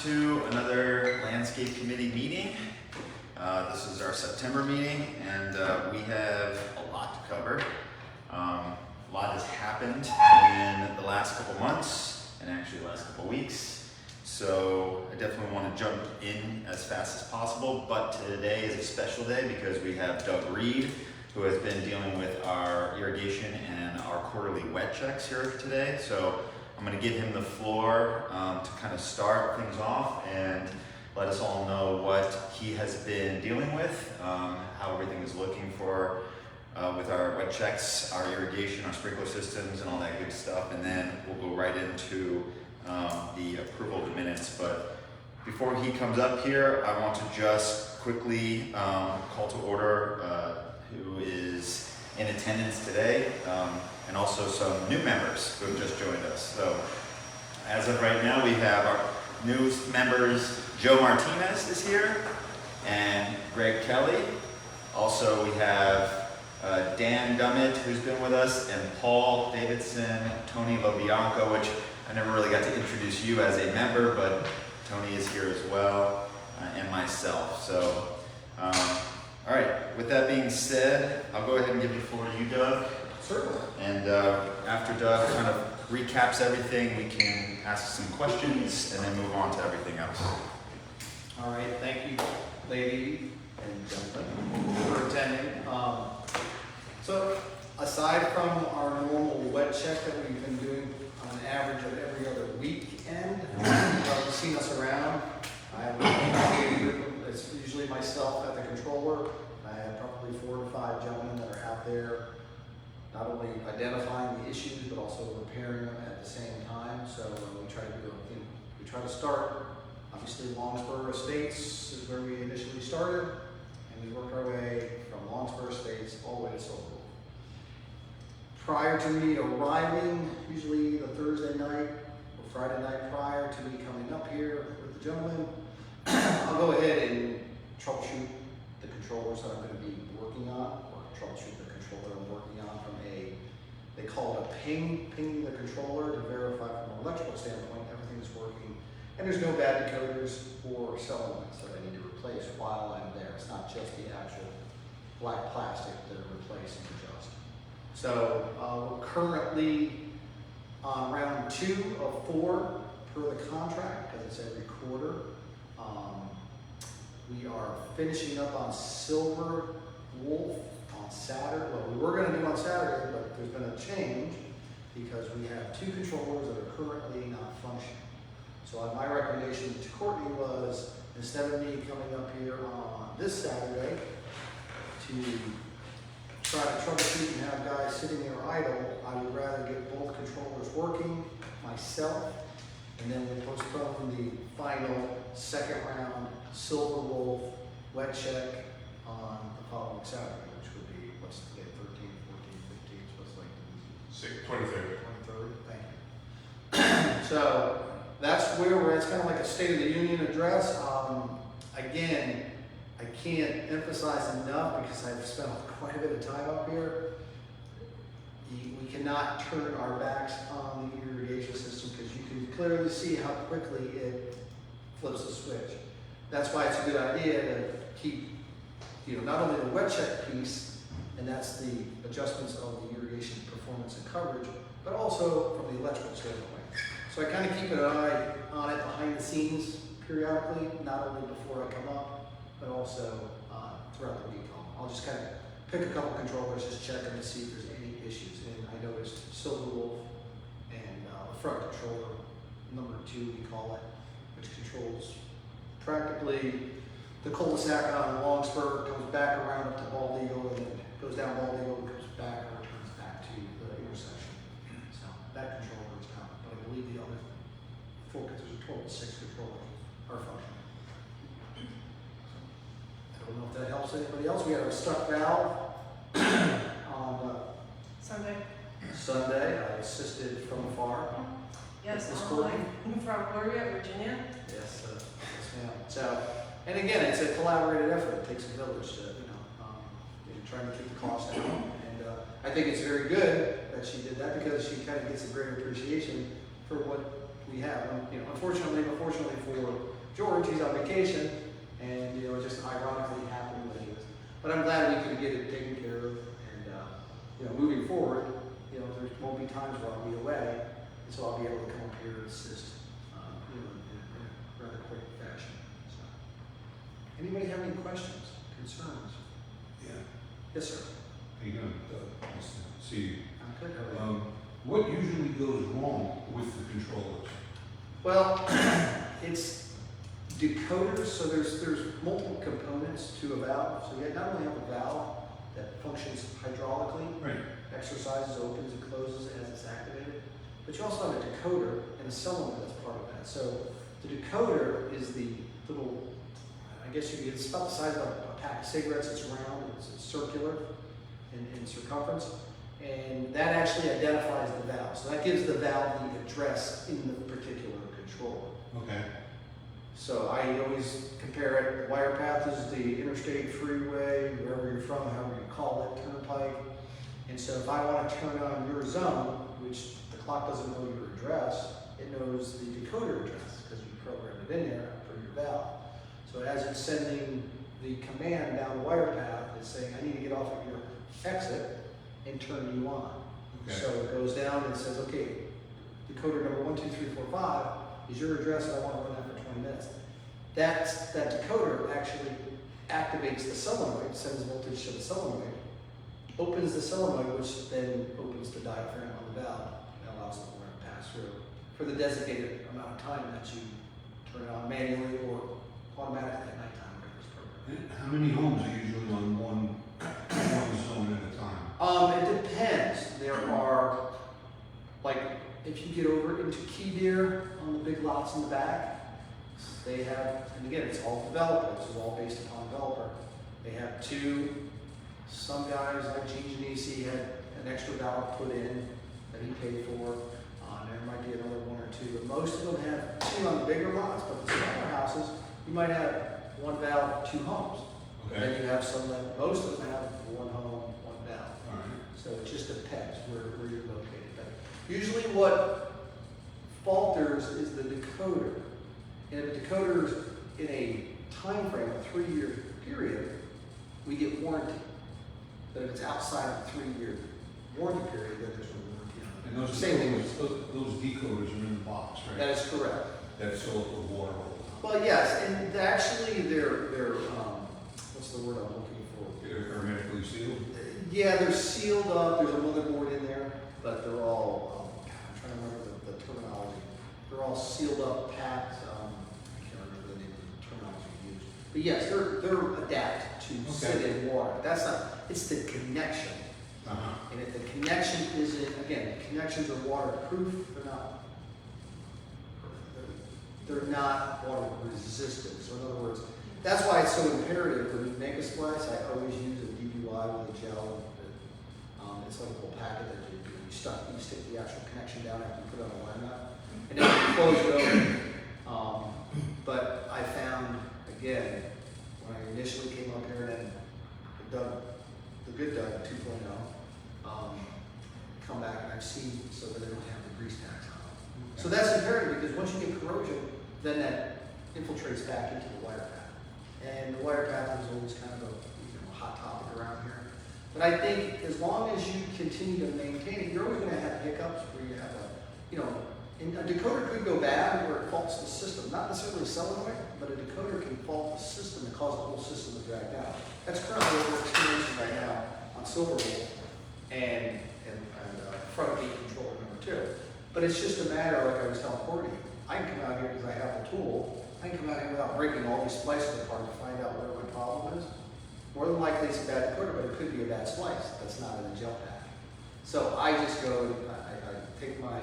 to another Landscape Committee meeting. This is our September meeting, and we have a lot to cover. A lot has happened in the last couple months, and actually the last couple weeks. So I definitely want to jump in as fast as possible, but today is a special day because we have Doug Reed, who has been dealing with our irrigation and our quarterly wet checks here today. So I'm going to give him the floor to kind of start things off and let us all know what he has been dealing with, how everything is looking for with our wet checks, our irrigation, our sprinkler systems, and all that good stuff. And then we'll go right into the approval of the minutes. But before he comes up here, I want to just quickly call to order who is in attendance today, and also some new members who have just joined us. So as of right now, we have our newest members. Joe Martinez is here, and Greg Kelly. Also we have Dan Dummett, who's been with us, and Paul Davidson, Tony LoBianco, which I never really got to introduce you as a member, but Tony is here as well, and myself. So all right, with that being said, I'll go ahead and give the floor to you, Doug. Certainly. And after Doug kind of recaps everything, we can ask some questions and then move on to everything else. All right, thank you, lady and gentlemen, for attending. So aside from our normal wet check that we've been doing on an average of every other weekend, you've seen us around. It's usually myself at the controller. I have probably 4 to 5 gentlemen that are out there, not only identifying the issues but also repairing them at the same time. So we try to do, we try to start. Obviously, Longspur Estates is where we initially started, and we worked our way from Longspur Estates all the way to Silver Wolf. Prior to me arriving, usually the Thursday night or Friday night prior to me coming up here with the gentleman, I'll go ahead and troubleshoot the controllers that I'm going to be working on, or troubleshoot the controller I'm working on from they call it a pinging the controller to verify from an electrical standpoint everything is working. And there's no bad decoders or elements that I need to replace while I'm there. It's not just the actual black plastic that are replacing just. So we're currently on round 2 of 4 per the contract, because it's every quarter. We are finishing up on Silver Wolf on Saturday. Well, we were going to do on Saturday, but there's been a change because we have 2 controllers that are currently not functioning. So my recommendation to Courtney was, instead of me coming up here on this Saturday to try to troubleshoot and have guys sitting there idle, I would rather get both controllers working myself, and then we'll postpone the final second round Silver Wolf wet check on the following Saturday, which would be, what's the date, 13th, 14th, 15th, what's like the 23rd. 23rd, thank you. So that's where we're at. It's kind of like a State of the Union address. Again, I can't emphasize enough because I've spent quite a bit of time up here. We cannot turn our backs on the irrigation system because you can clearly see how quickly it flips the switch. That's why it's a good idea to keep, not only the wet check piece, and that's the adjustments of the irrigation performance and coverage, but also from the electrical standpoint. So I kind of keep an eye on it behind the scenes periodically, not only before I come up, but also throughout the week. I'll just kind of pick a couple controllers, just check them to see if there's any issues. And I noticed Silver Wolf and the front controller, number 2 we call it, which controls practically the cul-de-sac on Longspur, comes back around up to Bald Eagle, and then goes down Bald Eagle and comes back or returns back to the intersection. So that controller is down, but I believe the other 4, because there's a total of 6 controllers, are functioning. I don't know if that helps anybody else. We had a stuck valve on Sunday. I assisted from afar. Yes, This online from Gloria, Virginia. Yes, yes, ma'am. So, and again, it's a collaborative effort. It takes a village to, trying to keep the cost down. And I think it's very good that she did that because she kind of gets a greater appreciation for what we have. Unfortunately, but fortunately for George, he's on vacation, and it just ironically happened that he was. But I'm glad we could get it taken care of, and moving forward, there won't be times where I'll be away, and so I'll be able to come up here and assist, in a rather quick fashion. So, anybody have any questions, concerns? Yeah. Yes, sir. How you doing? Nice to see you. I'm good. How are you? What usually goes wrong with the controllers? Well, it's decoders, so there's multiple components to a valve. So you not only have a valve that functions hydraulically, Right. exercises, opens and closes as it's activated, but you also have a decoder and a solenoid that's part of that. So the decoder is the little, I guess it's about the size of a pack of cigarettes. It's round, it's circular in circumference. And that actually identifies the valve. So that gives the valve the address in the particular controller. Okay. So I always compare it, the wire path is the interstate, freeway, wherever you're from, however you call it, turnpike. And so if I want to turn on your zone, which the clock doesn't know your address, it knows the decoder address because you programmed it in there for your valve. So as it's sending the command down the wire path, it's saying, I need to get off of your exit and turn you on. Okay. So it goes down and says, okay, decoder number 1, 2, 3, 4, 5 is your address. I want to run that for 20 minutes. That decoder actually activates the solenoid, sends voltage to the solenoid, opens the solenoid, which then opens the diaphragm on the valve and allows the water to pass through for the designated amount of time that you turn it on manually or automatically at nighttime during this program. And how many homes are usually on one zone at a time? It depends. There are, like, if you get over into Key Deer on the big lots in the back, they have, and again, it's all developer. This is all based upon developer. They have two. Some guys like Gene Genesi had an extra valve put in that he paid for. There might be another one or two, but most of them have two on the bigger lots. But the smaller houses, you might have one valve, two homes. Okay. And then you have some that, most of them have one home, one valve. All right. So it just depends where you're located. But usually what falters is the decoder. And if the decoder is in a time frame, a 3-year period, we get warranty. But if it's outside of the 3-year warranty period, then there's no warranty on it. And those Same thing those decoders are in the box, right? That is correct. That's filled with water all the time. Well, yes, and actually they're what's the word I'm looking for? They're hermetically sealed? Yeah, they're sealed up. There's a motherboard in there, but they're all, I'm trying to remember the terminology. They're all sealed up, packed. I can't remember the name of the terminology used. But yes, they're adapted to sit in water. That's not, it's the connection. Uh-huh. And if the connection isn't, again, the connections are waterproof, they're not water resistant. So in other words, that's why it's so imperative when you make a splice, I always use a DBY with a gel. It's like a little packet that you stick the actual connection down after you put it on a wire nut. And then you close it over. But I found, again, when I initially came up here, and then the good Doug 2.0, come back and I've seen so that they don't have the grease tax on them. So that's imperative because once you get corrosion, then that infiltrates back into the wire path. And the wire path is always kind of a hot topic around here. But I think as long as you continue to maintain it, you're always going to have hiccups where you have and a decoder could go bad where it faults the system. Not necessarily solenoid, but a decoder can fault the system and cause the whole system to drag down. That's currently what we're experiencing right now on Silver Bowl and front gate controller number 2. But it's just a matter, like I was telling Courtney, I can come out here because I have the tool. I can come out here without breaking all these splices apart to find out where my problem is. More than likely it's a bad decoder, but it could be a bad splice that's not in the gel pack. So I just go, I take my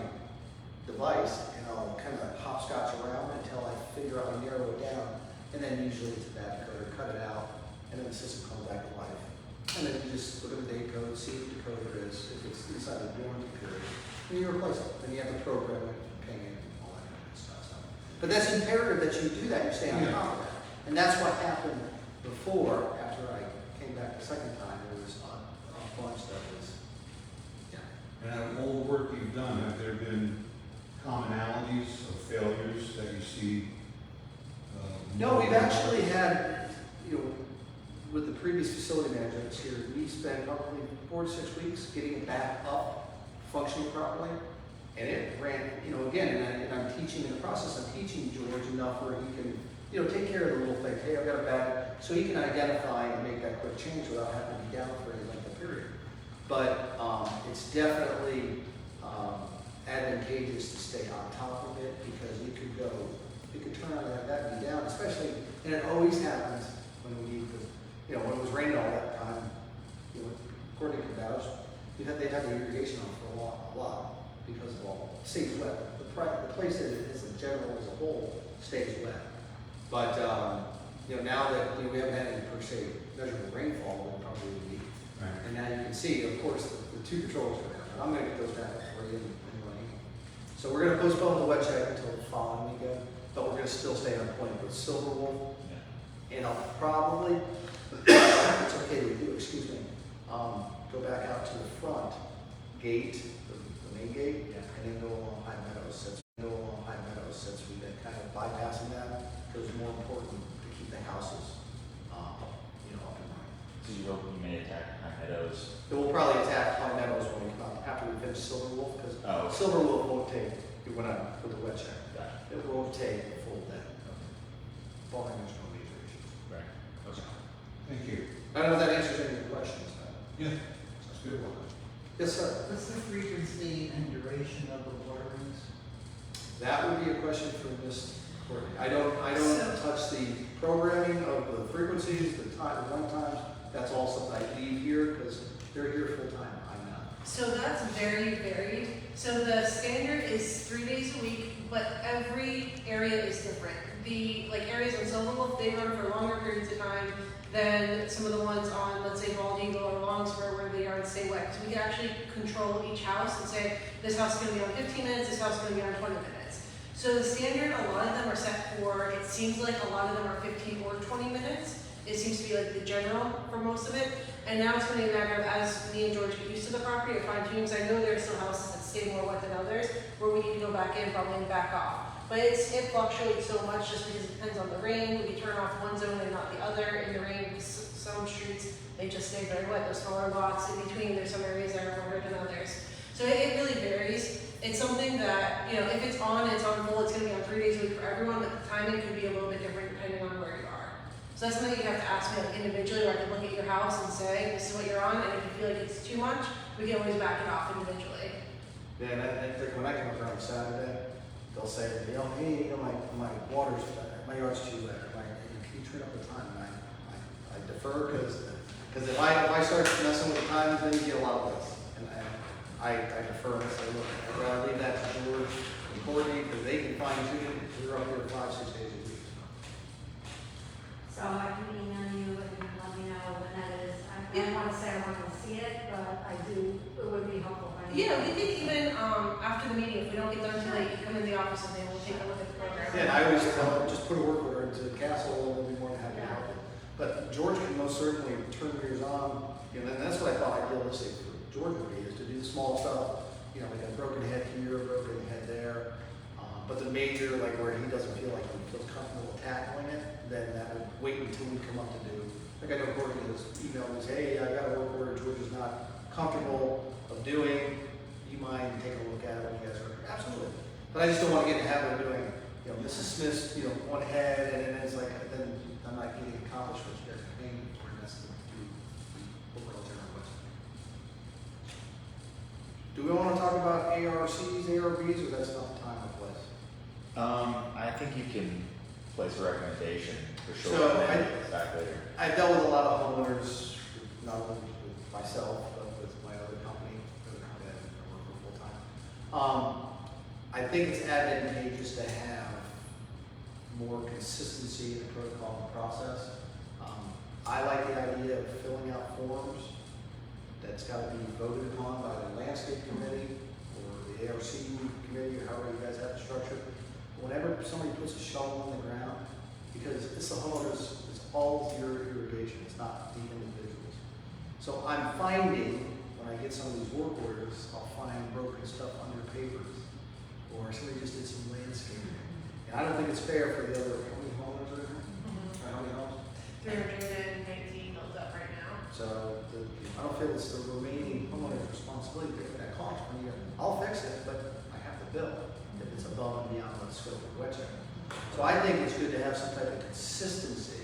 device and I'll kind of hopscotch around until I figure out and narrow it down. And then usually it's a bad decoder, cut it out, and then the system comes back to life. And then you just look at the date code, see what the decoder is, if it's inside the warranty period, and you replace it. Then you have to program it, ping it, and all that kind of stuff. But that's imperative that you do that, you stay on top of that. And that's what happened before, after I came back the second time, there was a bunch that was, And out of all the work you've done, have there been commonalities of to see? No, we've actually had, with the previous facility manager that's here, we spent probably 4 to 6 weeks getting it back up, functioning properly. And it ran, again, and I'm teaching in the process, I'm teaching George enough where he can, take care of the little things. Hey, I've got a bag, so he can identify and make that quick change without having to be down for any length of period. But it's definitely advantageous to stay on top of it because it could turn out like that and be down, especially, and it always happens when we need the, when it was raining all that time, according to Dow's, they'd have the irrigation on for a lot because of all, it stays wet. The place as a general, as a whole, stays wet. But, now that we haven't had any per se measurable rainfall, we probably would need. Right. And now you can see, of course, the 2 controls are down. I'm gonna get those down for you anyway. So we're gonna postpone the wet check until the following weekend, but we're gonna still stay on point with Silver Wolf. And I'll probably, it's okay with you, excuse me, go back out to the front gate, the main gate, and then go along High Meadows, since we've been kind of bypassing that, because it's more important to keep the houses, up and running. So you hope you may attack High Meadows? Then we'll probably attack High Meadows when we come out, after we finish Silver Wolf, because Oh, okay. Silver Wolf won't take, when I put the wet check, Got it won't take the full day, barring there's no major issues. it. Right. Okay. Thank you. I don't know if that answers any of your questions. Yeah, that's good one. Yes, sir. What's the frequency and duration of the waterings? That would be a question for Ms. Courtney. I don't So- touch the programming of the frequencies, the time, the run times. That's all something I leave here because they're here full time. I'm not. So that's very varied. So the standard is 3 days a week, but every area is different. The areas on Silver Wolf, they run for longer periods of time than some of the ones on, let's say, Bald Eagle or Longspur where the yards stay wet. So we can actually control each house and say, this house is gonna be on 15 minutes, this house is gonna be on 20 minutes. So the standard, a lot of them are set for, it seems like a lot of them are 15 or 20 minutes. It seems to be like the general for most of it. And now it's going to be a matter of, as me and George get used to the property, or fine tuning, because I know there are still houses that stay more wet than others, where we need to go back in probably and back off. But it fluctuates so much just because it depends on the rain. We can turn off one zone and not the other in the rain, because some streets, they just stay very wet. There's smaller lots in between. There's some areas that are wetter than others. So it really varies. It's something that, if it's on full, it's going to be on 3 days a week for everyone, but the timing could be a little bit different depending on where you are. So that's something you have to ask me individually, where I can look at your house and say, this is what you're on, and if you feel like it's too much, we can always back it off individually. Yeah, and when I come around Saturday, they'll say, hey, my water's, my yard's too wet. Can you turn up the time? And I defer because if I start messing with the times, then you get a lot of this. And I defer and say, look, I'd rather leave that to George and Courtney because they can fine tune it. We're up here 5, 6 days a week. So I can email you and you can let me know when that is. I don't want to say I want to see it, but I do, it would be helpful. if I knew. Yeah, we can even, after the meeting, if we don't get done too late, you come in the office and then we'll take a look at the program. Yeah, and I always tell them, just put a work order into the castle and they'll be more than happy to help you. But George can most certainly turn yours on, and that's what I thought idealistic for George would be, is to do the small stuff, like a broken head here, a broken head there. But the major, like where he doesn't feel like he feels comfortable tackling it, then that would wait until we come up to do. Like I know Courtney has emailed me, hey, I got a work order George is not comfortable of doing. Do you mind taking a look at it when you guys are? Absolutely. But I just don't want to get in the habit of doing, Mrs. Smith's, one head, and then it's like, then I'm not getting accomplished what you guys are paying for, and that's the overall general question. Do we want to talk about ARCs, ARBs, or that's not the time or place? I think you can place a recommendation for sure. So, and then back later. I've dealt with a lot of homeowners, not only with myself, but with my other company that I work for full time. I think it's advantageous to have more consistency in the protocol and process. I like the idea of filling out forms that's got to be voted upon by the landscape committee or the ARC committee, or however you guys have it structured. Whenever somebody puts a shovel on the ground, because it's the homeowners, it's all your irrigation, it's not the individuals. So I'm finding, when I get some of these work orders, I'll find broken stuff under papers, or somebody just did some landscaping. And I don't think it's fair for the other, how many homeowners are there? Or how many homes? 319 built up right now. So I don't feel it's the remaining homeowner's responsibility to pay that cost. I mean, I'll fix it, but I have to bill if it's above and beyond what the scope of wet check. So I think it's good to have some type of consistency.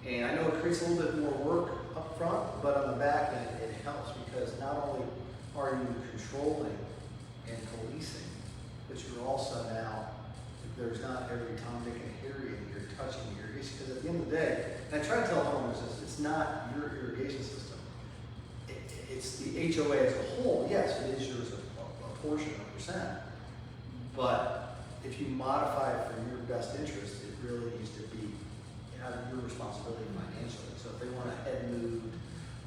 And I know it creates a little bit more work up front, but on the back end, it helps because not only are you controlling and policing, but you're also now, there's not every Tom, Dick, and Harry and you're touching your irrigation. Because at the end of the day, and I try to tell homeowners this, it's not your irrigation system. It's the HOA as a whole. Yes, it is yours a portion, a percent. But if you modify it for your best interest, it really needs to be out of your responsibility financially. So if they want a head moved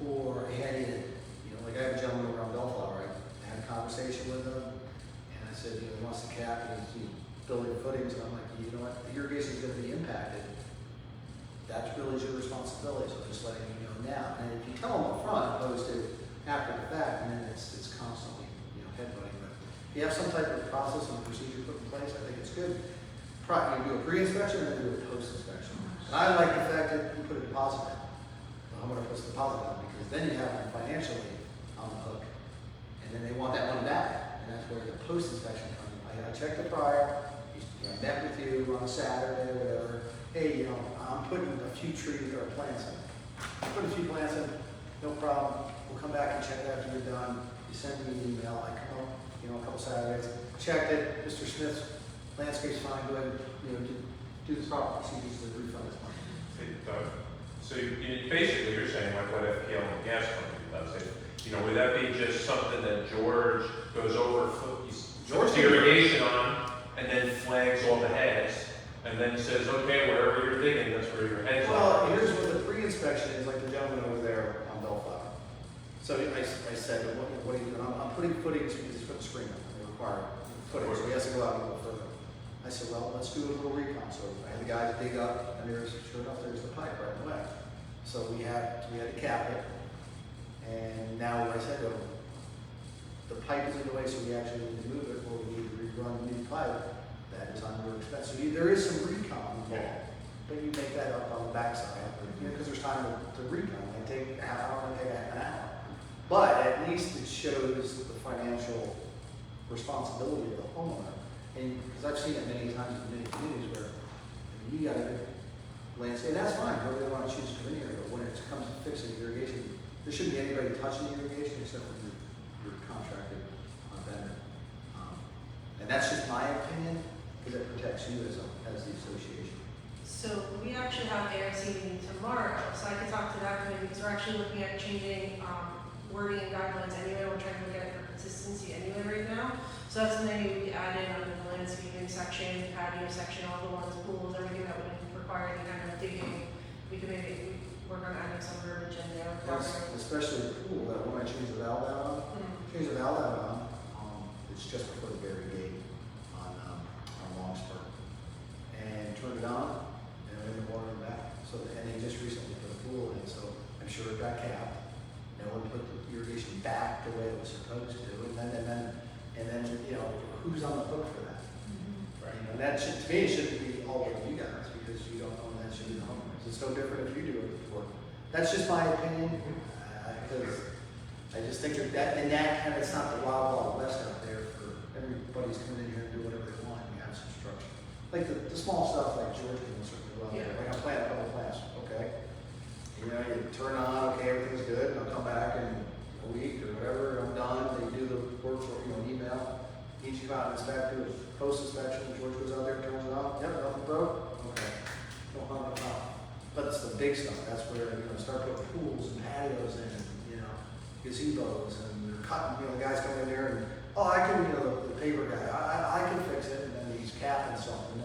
or hey, I need it, you know, like I have a gentleman around Bellflower, right? I had a conversation with him and I said, you know, he wants to cap and he's building footings. And I'm like, you know what, the irrigation is going to be impacted. That's really your responsibility. So just letting you know now. And if you tell them up front, opposed to after the fact, and then it's constantly, you know, headbutting. But if you have some type of process and procedure put in place, I think it's good. You do a pre-inspection and then do a post-inspection. And I like the fact that you put a deposit in. The homeowner puts the deposit in because then you have them financially on the hook. And then they want that money back. And that's where the post-inspection comes in. I checked the prior, I met with you on a Saturday or whatever. Hey, you know, I'm putting a few trees or plants in. Put a few plants in, no problem. We'll come back and check it after you're done. You send me an email, I come up, you know, a couple Saturdays, checked it, Mr. Smith's landscape's fine, go ahead, you know, do the proper procedures to refund his money. So basically you're saying like what FPL and gas company does, you know, would that be just something that George goes over, George puts irrigation on, and then flags all the heads, and then says, okay, wherever you're digging, that's where your heads Well, are. here's what the pre-inspection is, like the gentleman over there on Bellflower. So I said, what are you doing? I'm putting footings because he's putting screen up, they require footings, so he has to go out and go further. I said, well, let's do a little recon. So I had the guys dig up, and sure enough, there's the pipe right away. So we had to cap it, and now I said to him, the pipe is in the way, so we actually need to move it, or we need to rerun the new pipe. That is on your expense. So there is some recon involved, but you make that up on the backside, you know, because there's time to recon. It take a half hour, it take an hour. But at least it shows the financial responsibility of the homeowner. And because I've seen it many times in many communities where you got a good landscape, that's fine, whoever they want to choose to come in here, but when it comes to fixing irrigation, there shouldn't be anybody touching the irrigation except for your contracted vendor. And that's just my opinion, because it protects you as the association. So we actually have ARC meeting tomorrow, so I can talk to that committee, because we're actually looking at changing wording and guidelines anyway. We're trying to look at it for consistency anyway right now. So that's something we could add in under the landscaping section, patio section, all the ones, pools, everything that would require any kind of digging. We could maybe work on adding some verbiage in there. Especially the pool, that when I change the valve out on, it's just before the Berry Gate on Longspur. And turn it on, and then the water in the back. So, and they just recently put a pool in, so I'm sure it got capped. No one put the irrigation back the way it was supposed to, and then you know, who's on the hook for that? Right. You know, that should, to me, it shouldn't be all of you guys because you don't own that, should be the homeowners. It's no different if you do it before. That's just my opinion, because I just think that kind of, it's not the wild, wild west out there for everybody's coming in here and do whatever they want. You have some structure. Like the small stuff like George can certainly go out there. Like I plant a couple plants, okay? You know, you turn on, okay, everything's good, and I'll come back in a week or whatever, I'm done, they do the work for, you know, email, needs you out and inspect, do a post-inspection, George goes out there, turns it on, yep, nothing broke, okay, no harm, no foul. But it's the big stuff, that's where, you know, start putting pools and patios in, you know, gazebos, and they're cutting, you know, the guys come in there and, oh, I can, you know, the paper guy, I can fix it, and then he's capping something,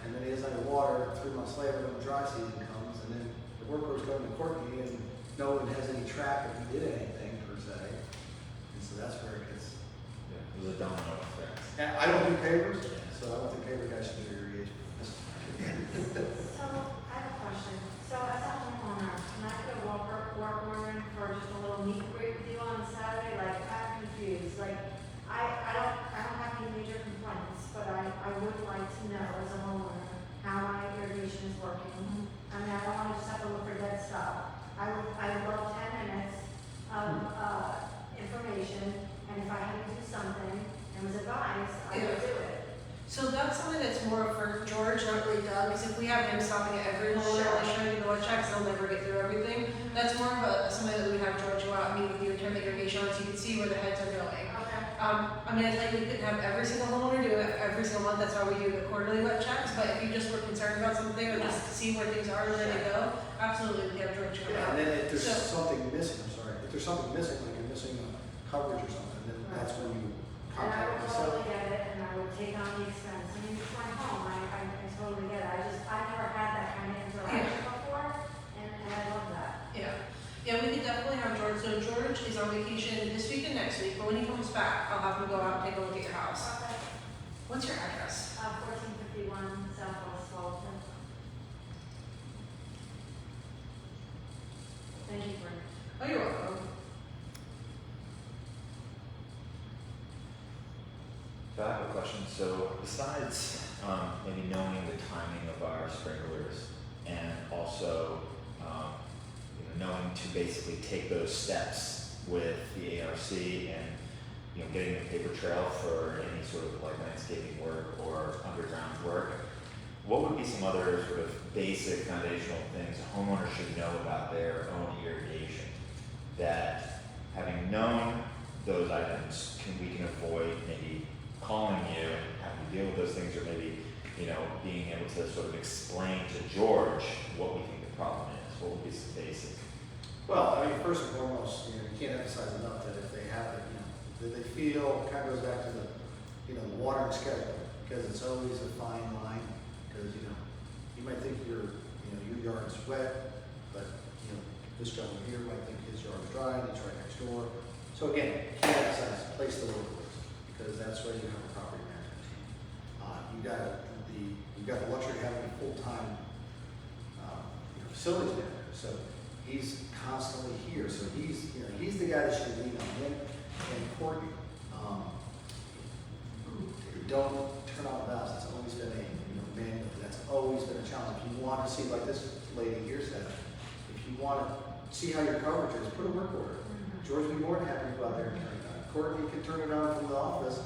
and then he is underwater, 3 months later, when the dry season comes, and then the workers go to court meeting, and no one has any track if he did anything, per se, and so that's where it gets. Yeah, it was a domino effect. And I don't do papers, so I don't think paper guys should do irrigation. So, I have a question. So, as a homeowner, can I get a work order for just a little meet and greet with you on Saturday? Like, I'm confused. Like, I don't have any major complaints, but I would like to to know as a homeowner how my irrigation is working. I mean, I don't want to just have to look for dead stuff. I would love 10 minutes of, information, and if I had to do something and was advised, I would do it. So that's something that's more for George, not really Doug, because if we have him stopping at every hole and only showing you the what checks, they'll never get through everything. That's more of something that we have George go out and meet with you and turn the irrigation on so you can see where the heads are going. Okay. I mean, it's like we couldn't have every single homeowner do it every single month, that's why we do the quarterly wet checks, but if you just were concerned about something or just to see where things are and where they go, absolutely, we have George come Yeah, out. and then if there's So- something missing, I'm sorry, if there's something missing, like you're missing a coverage or something, then that's when you And I contact would the totally seller. get it, and I would take on the expense. I mean, it's my home, I totally get it. I never had that kind of interaction before, and I love that. Yeah, we could definitely have George, so George is on vacation this week and next week, but when he comes back, I'll have him go out and take a look at your house. Okay. What's your address? 1451 Southwest Walton. Thank you, Brent. Oh, you're welcome. So I have a question. So besides maybe knowing the timing of our sprinklers and also knowing to basically take those steps with the ARC and getting a paper trail for any sort of like landscaping work or underground work, what would be some other sort of basic foundational things a homeowner should know about their own irrigation that, having known those items, we can avoid maybe calling you and having to deal with those things, or maybe being able to sort of explain to George what we think the problem is? What would be some basic? Well, I mean, first and foremost, you can't emphasize enough that if they have it, that they feel, kind of goes back to the, the watering schedule, because it's always a fine line, because, you might think your yard's wet, but, this gentleman here might think his yard's dry, and it's right next door. So again, can't emphasize, place the locals, because that's where you have a property management team. You've got the luxury of having a full-time, facilities manager, so he's constantly here, so he's the guy that should lean on him and Courtney. Don't turn on the valves. It's always been a manual. That's always been a challenge. If you want to see, like this lady here said, if you want to see how your coverage is, put a work order. George would be more than happy to go out there and turn it on. Courtney can turn it on from the office.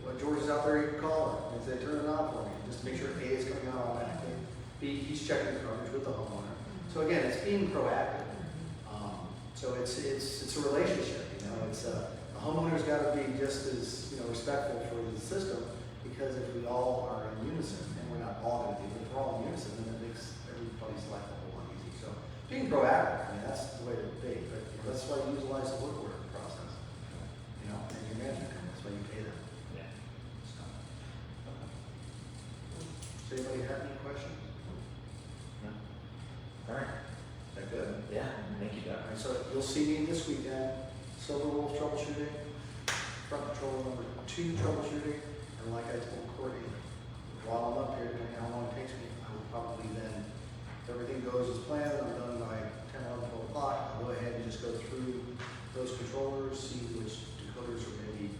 When George is out there, he can call her and say, turn it on for me, just to make sure A is coming on automatically. B, he's checking the coverage with the homeowner. So again, it's being proactive. So it's a relationship. It's the homeowner's got to be just as respectful for the system, because if we all are in unison, and we're not all going to be, but if we're all in unison, then it makes everybody's life a whole lot easier. So being proactive, that's the way to be. But that's why you utilize the work order process. And your management company, that's why you pay them. Yeah. So, does anybody have any questions? No? All right. Is that good? Yeah. Thank you, Doug. All right, so you'll see me this weekend, Silver Wolf troubleshooting, front control number 2 troubleshooting, and like I told Courtney, while I'm up here, depending on how long it takes me, I will probably then, if everything goes as planned, I'm done by 10, 11, 12 o'clock, I'll go ahead and just go through those controllers, see which decoders are maybe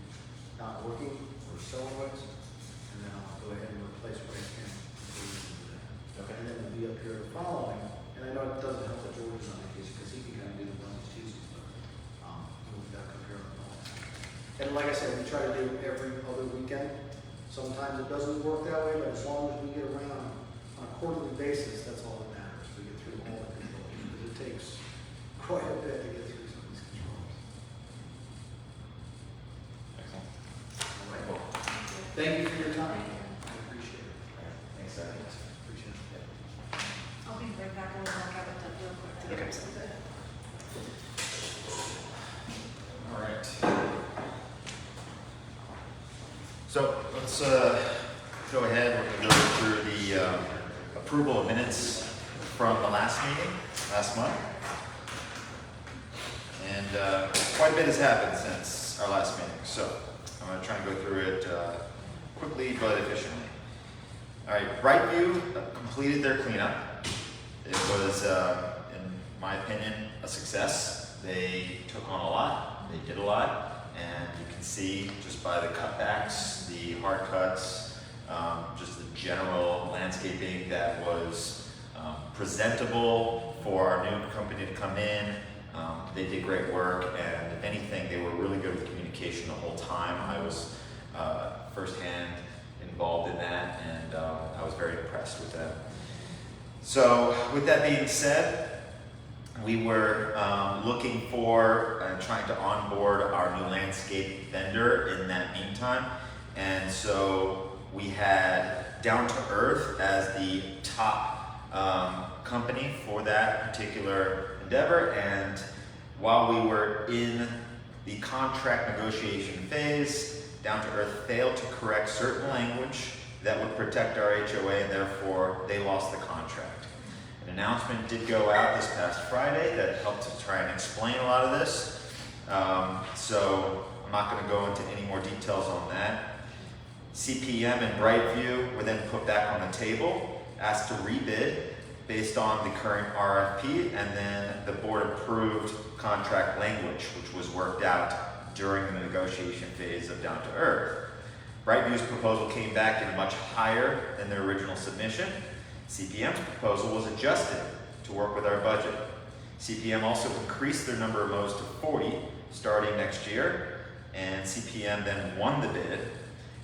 not working or solenoids, and then I'll go ahead and replace what I can. Okay. And then we'll be up here the following, and I know it doesn't help that George is on vacation, because he can kind of do the Wednesdays, Tuesdays, but, we've got to compare them all. And like I said, we try to do every other weekend. Sometimes it doesn't work that way, but as long as we get around on a quarterly basis, that's all that matters. We get through all the controls, because it takes quite a bit to get through some of these controls. Excellent. All right. Cool. Thank you for your time. I appreciate it. All right. Thanks, Doug. Appreciate it. I'll be right back, and I'll have it done real quick to get something. All right. So let's go ahead. We're going to go through the approval of minutes from the last meeting, last month. And quite a bit has happened since our last meeting. So I'm going to try and go through it quickly but efficiently. All right, Brightview completed their cleanup. It was, in my opinion, a success. They took on a lot, they did a lot, and you can see just by the cutbacks, the hard cuts, just the general landscaping that was presentable for our new company to come in. They did great work, and if anything, they were really good with communication the whole time. I was firsthand involved in that, and I was very impressed with them. So with that being said, we were looking for and trying to onboard our new landscape vendor in that meantime. And so we had Down to Earth as the top company for that particular endeavor. And while we were in the contract negotiation phase, Down to Earth failed to correct certain language that would protect our HOA, and therefore they lost the contract. An announcement did go out this past Friday that helped to try and explain a lot of this. So I'm not going to go into any more details on that. CPM and Brightview were then put back on the table, asked to rebid based on the current RFP, and then the board approved contract language, which was worked out during the negotiation phase of Down to Earth. Brightview's proposal came back in much higher than their original submission. CPM's proposal was adjusted to work with our budget. CPM also increased their number of mows to 40 starting next year, and CPM then won the bid,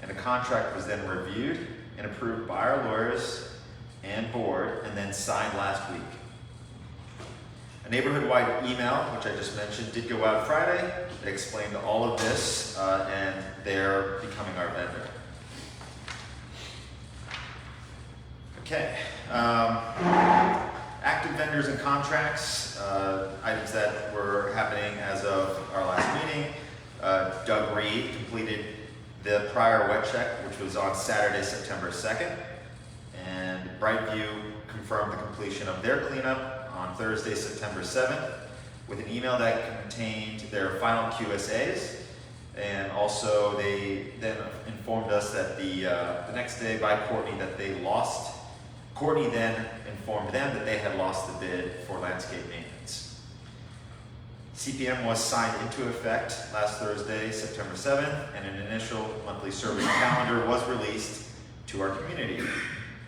and the contract was then reviewed and approved by our lawyers and board, and then signed last week. A neighborhood-wide email, which I just mentioned, did go out Friday. It explained all of this, and they're becoming our vendor. Okay. Active vendors and contracts, items that were happening as of our last meeting. Doug Reed completed the prior wet check, which was on Saturday, September 2nd. And Brightview confirmed the completion of their cleanup on Thursday, September 7th, with an email that contained their final QSAs. And also they then informed us that the next day by Courtney that they lost. Courtney then informed them that they had lost the bid for landscape maintenance. CPM was signed into effect last Thursday, September 7th, and an initial monthly service calendar was released to our community.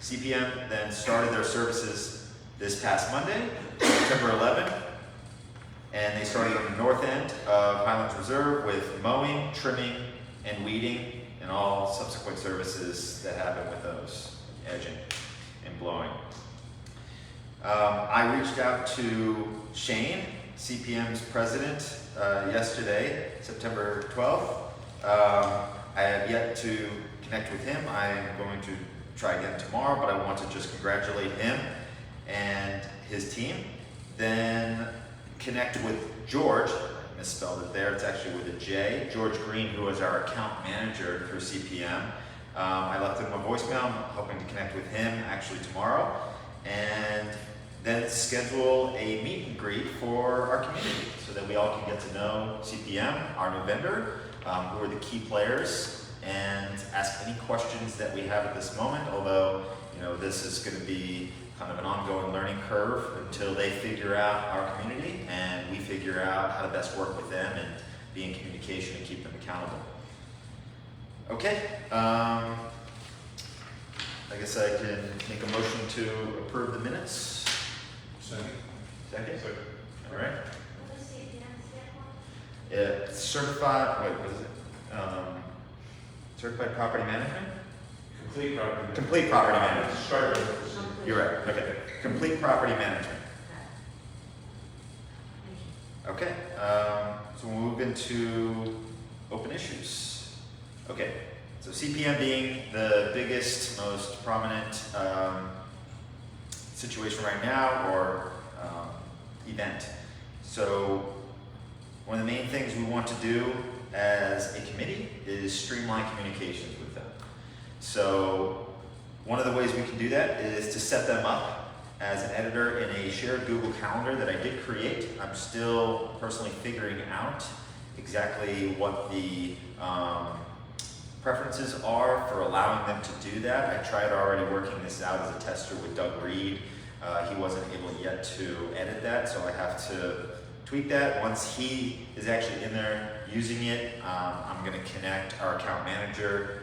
CPM then started their services this past Monday, September 11th, and they started on the north end of Highlands Reserve with mowing, trimming, and weeding, and all subsequent services that happen with those, edging and blowing. I reached out to Shane, CPM's president, yesterday, September 12th. I have yet to connect with him. I am going to try again tomorrow, but I want to just congratulate him and his team. Then connect with George, I misspelled it there, it's actually with a J, George Green, who is our account manager through CPM. I left him a voicemail. I'm hoping to connect with him actually tomorrow, and then schedule a meet and greet for our community so that we all can get to know CPM, our new vendor, who are the key players, and ask any questions that we have at this moment, although this is going to be kind of an ongoing learning curve until they figure out our community and we figure out how to best work with them and be in communication and keep them accountable. Okay, I guess I can make a motion to approve the minutes. Second. Second? So, All right. What does CPM stand for? Certified, wait, what is it? Certified Property Management? complete property. Complete property management. Start with. You're right, okay. Complete Property Management. Okay, so we'll move into open issues. Okay, so CPM being the biggest, most prominent situation right now, or event. So one of the main things we want to do as a committee is streamline communications with them. So one of the ways we can do that is to set them up as an editor in a shared Google Calendar that I did create. I'm still personally figuring out exactly what the preferences are for allowing them to do that. I tried already working this out as a tester with Doug Reed. He wasn't able yet to edit that, so I have to tweak that. Once he is actually in there using it, I'm going to connect our account manager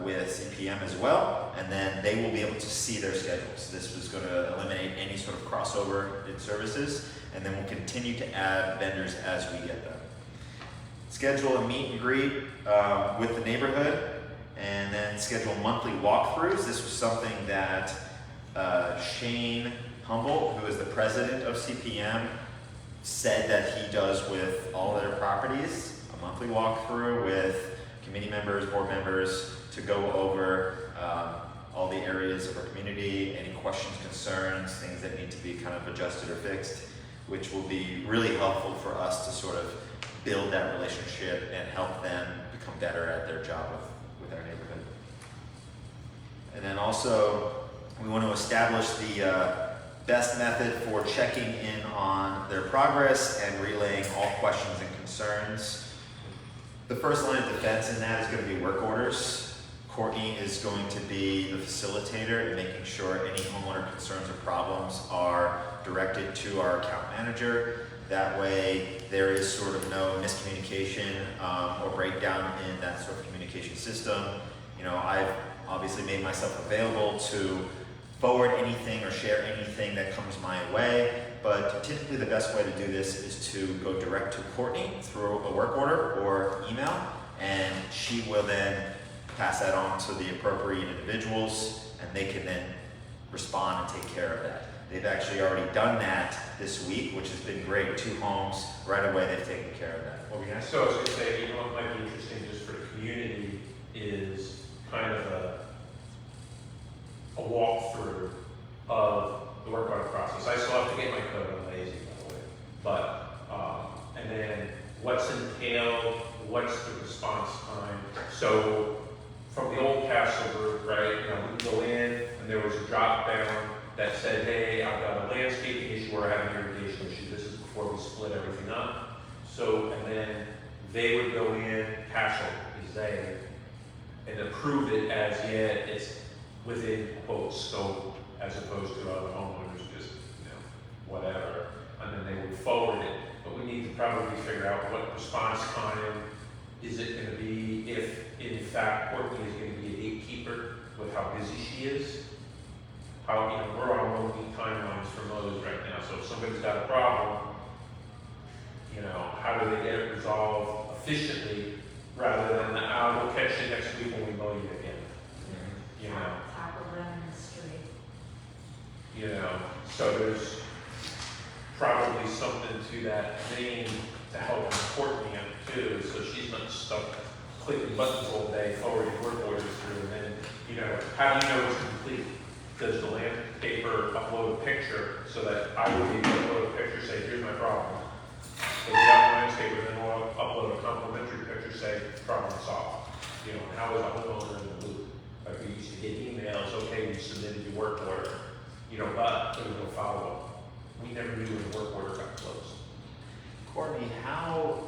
with CPM as well, and then they will be able to see their schedules. This was going to eliminate any sort of crossover in services, and then we'll continue to add vendors as we get them. Schedule a meet and greet with the neighborhood, and then schedule monthly walkthroughs. This was something that Shane Humboldt, who is the president of CPM, said that he does with all their properties, a monthly walkthrough with committee members, board members, to go over all the areas of our community, any questions, concerns, things that need to be kind of adjusted or fixed, which will be really helpful for us to sort of build that relationship and help them become better at their job with our neighborhood. And then also, we want to establish the best method for checking in on their progress and relaying all questions and concerns. The first line of defense in that is going to be work orders. Courtney is going to be the facilitator in making sure any homeowner concerns or problems are directed to our account manager. That way there is sort of no miscommunication or breakdown in that sort of communication system. You know, I've obviously made myself available to forward anything or share anything that comes my way, but typically the best way to do this is to go direct to Courtney through a work order or email, and she will then pass that on to the appropriate individuals, and they can then respond and take care of that. They've actually already done that this week, which has been great. 2 homes, right away they've taken care of that. What were you gonna say? So I was gonna say, you know what might be interesting just for the community is kind of a walkthrough of the work order process. I still have to get my code, I'm lazy by the way. But, and then what's entailed, what's the response time? So from the old Castle group, right, you know, we go in and there was a drop down that said, hey, I've got a landscaping issue or I have an irrigation issue. This is before we split everything up. So, and then they would go in, Castle is they, and approve it as yet it's within quote scope as opposed to other homeowners just, you know, whatever. And then they would forward it. But we need to probably figure out what response time is it going to be if, in fact, Courtney is going to be a gatekeeper with how busy she is. How, you know, we're on rolling timelines for those right now. So if somebody's got a problem, you know, how do they get it resolved efficiently rather than, we'll catch you next week when we mow you again. You know, Tackle them in the street. you know, so there's probably something to that vein to help Courtney out too, so she's not stuck clicking buttons all day, forwarding work orders through, and then, you know, how do you know it's complete? Does the landscaper upload a picture so that I would be able to upload a picture, say, here's my problem? Does the other landscaper then upload a complimentary picture, say, problem solved? You know, how is a homeowner in the loop? Like we used to get emails, okay, you submitted your work order, you know, but there was no follow-up. We never knew when the work order got closed. Courtney, how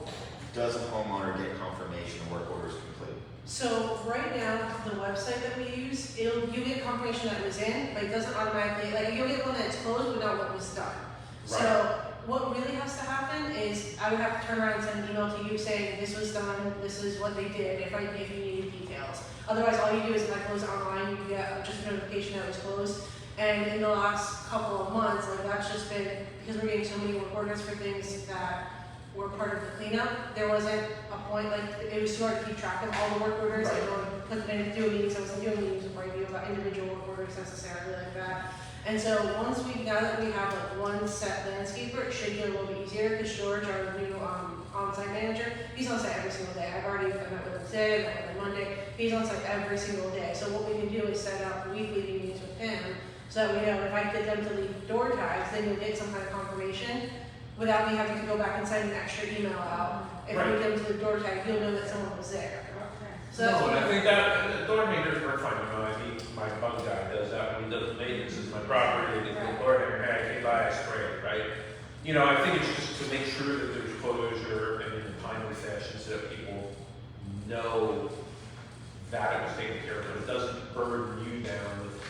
does a homeowner get confirmation the work order is complete? So right now, the website that we use, you get confirmation that it was in, but it doesn't automatically, like you'll get one that's closed but not what was done. Right. So what really has to happen is I would have to turn around and send an email to you saying this was done, this is what they did, if you need details. Otherwise, all you do is if I close it online, you get just a notification that it was closed. And in the last couple of months, like that's just been, because we're getting so many work orders for things that were part of the cleanup, there wasn't a point, like, it was too hard to keep track of all the work orders. Right. I don't want to put them in, do a meeting, so I wasn't doing meetings before I do about individual work orders necessarily like that. And so now that we have like one set landscaper, it should get a little bit easier, because George, our new on-site manager, he's on site every single day. I met with him today, I met with him Monday, he's on site every single day. So what we can do is set up weekly meetings with him, so that we know if I get them to leave door tags, then you'll get some kind of confirmation without me having to go back and send an extra email out. If Right. we get them to the door tag, you'll know that someone was there. So that's No, what and I think that, the door hangers work fine, you know, I mean, my bug guy does that when he does maintenance, is my property, and the door hanger, hey, I came by, I sprayed, right? You know, I think it's just to make sure that there's closure and in a timely fashion, so that people know that it was taken care of, but it doesn't burden you down with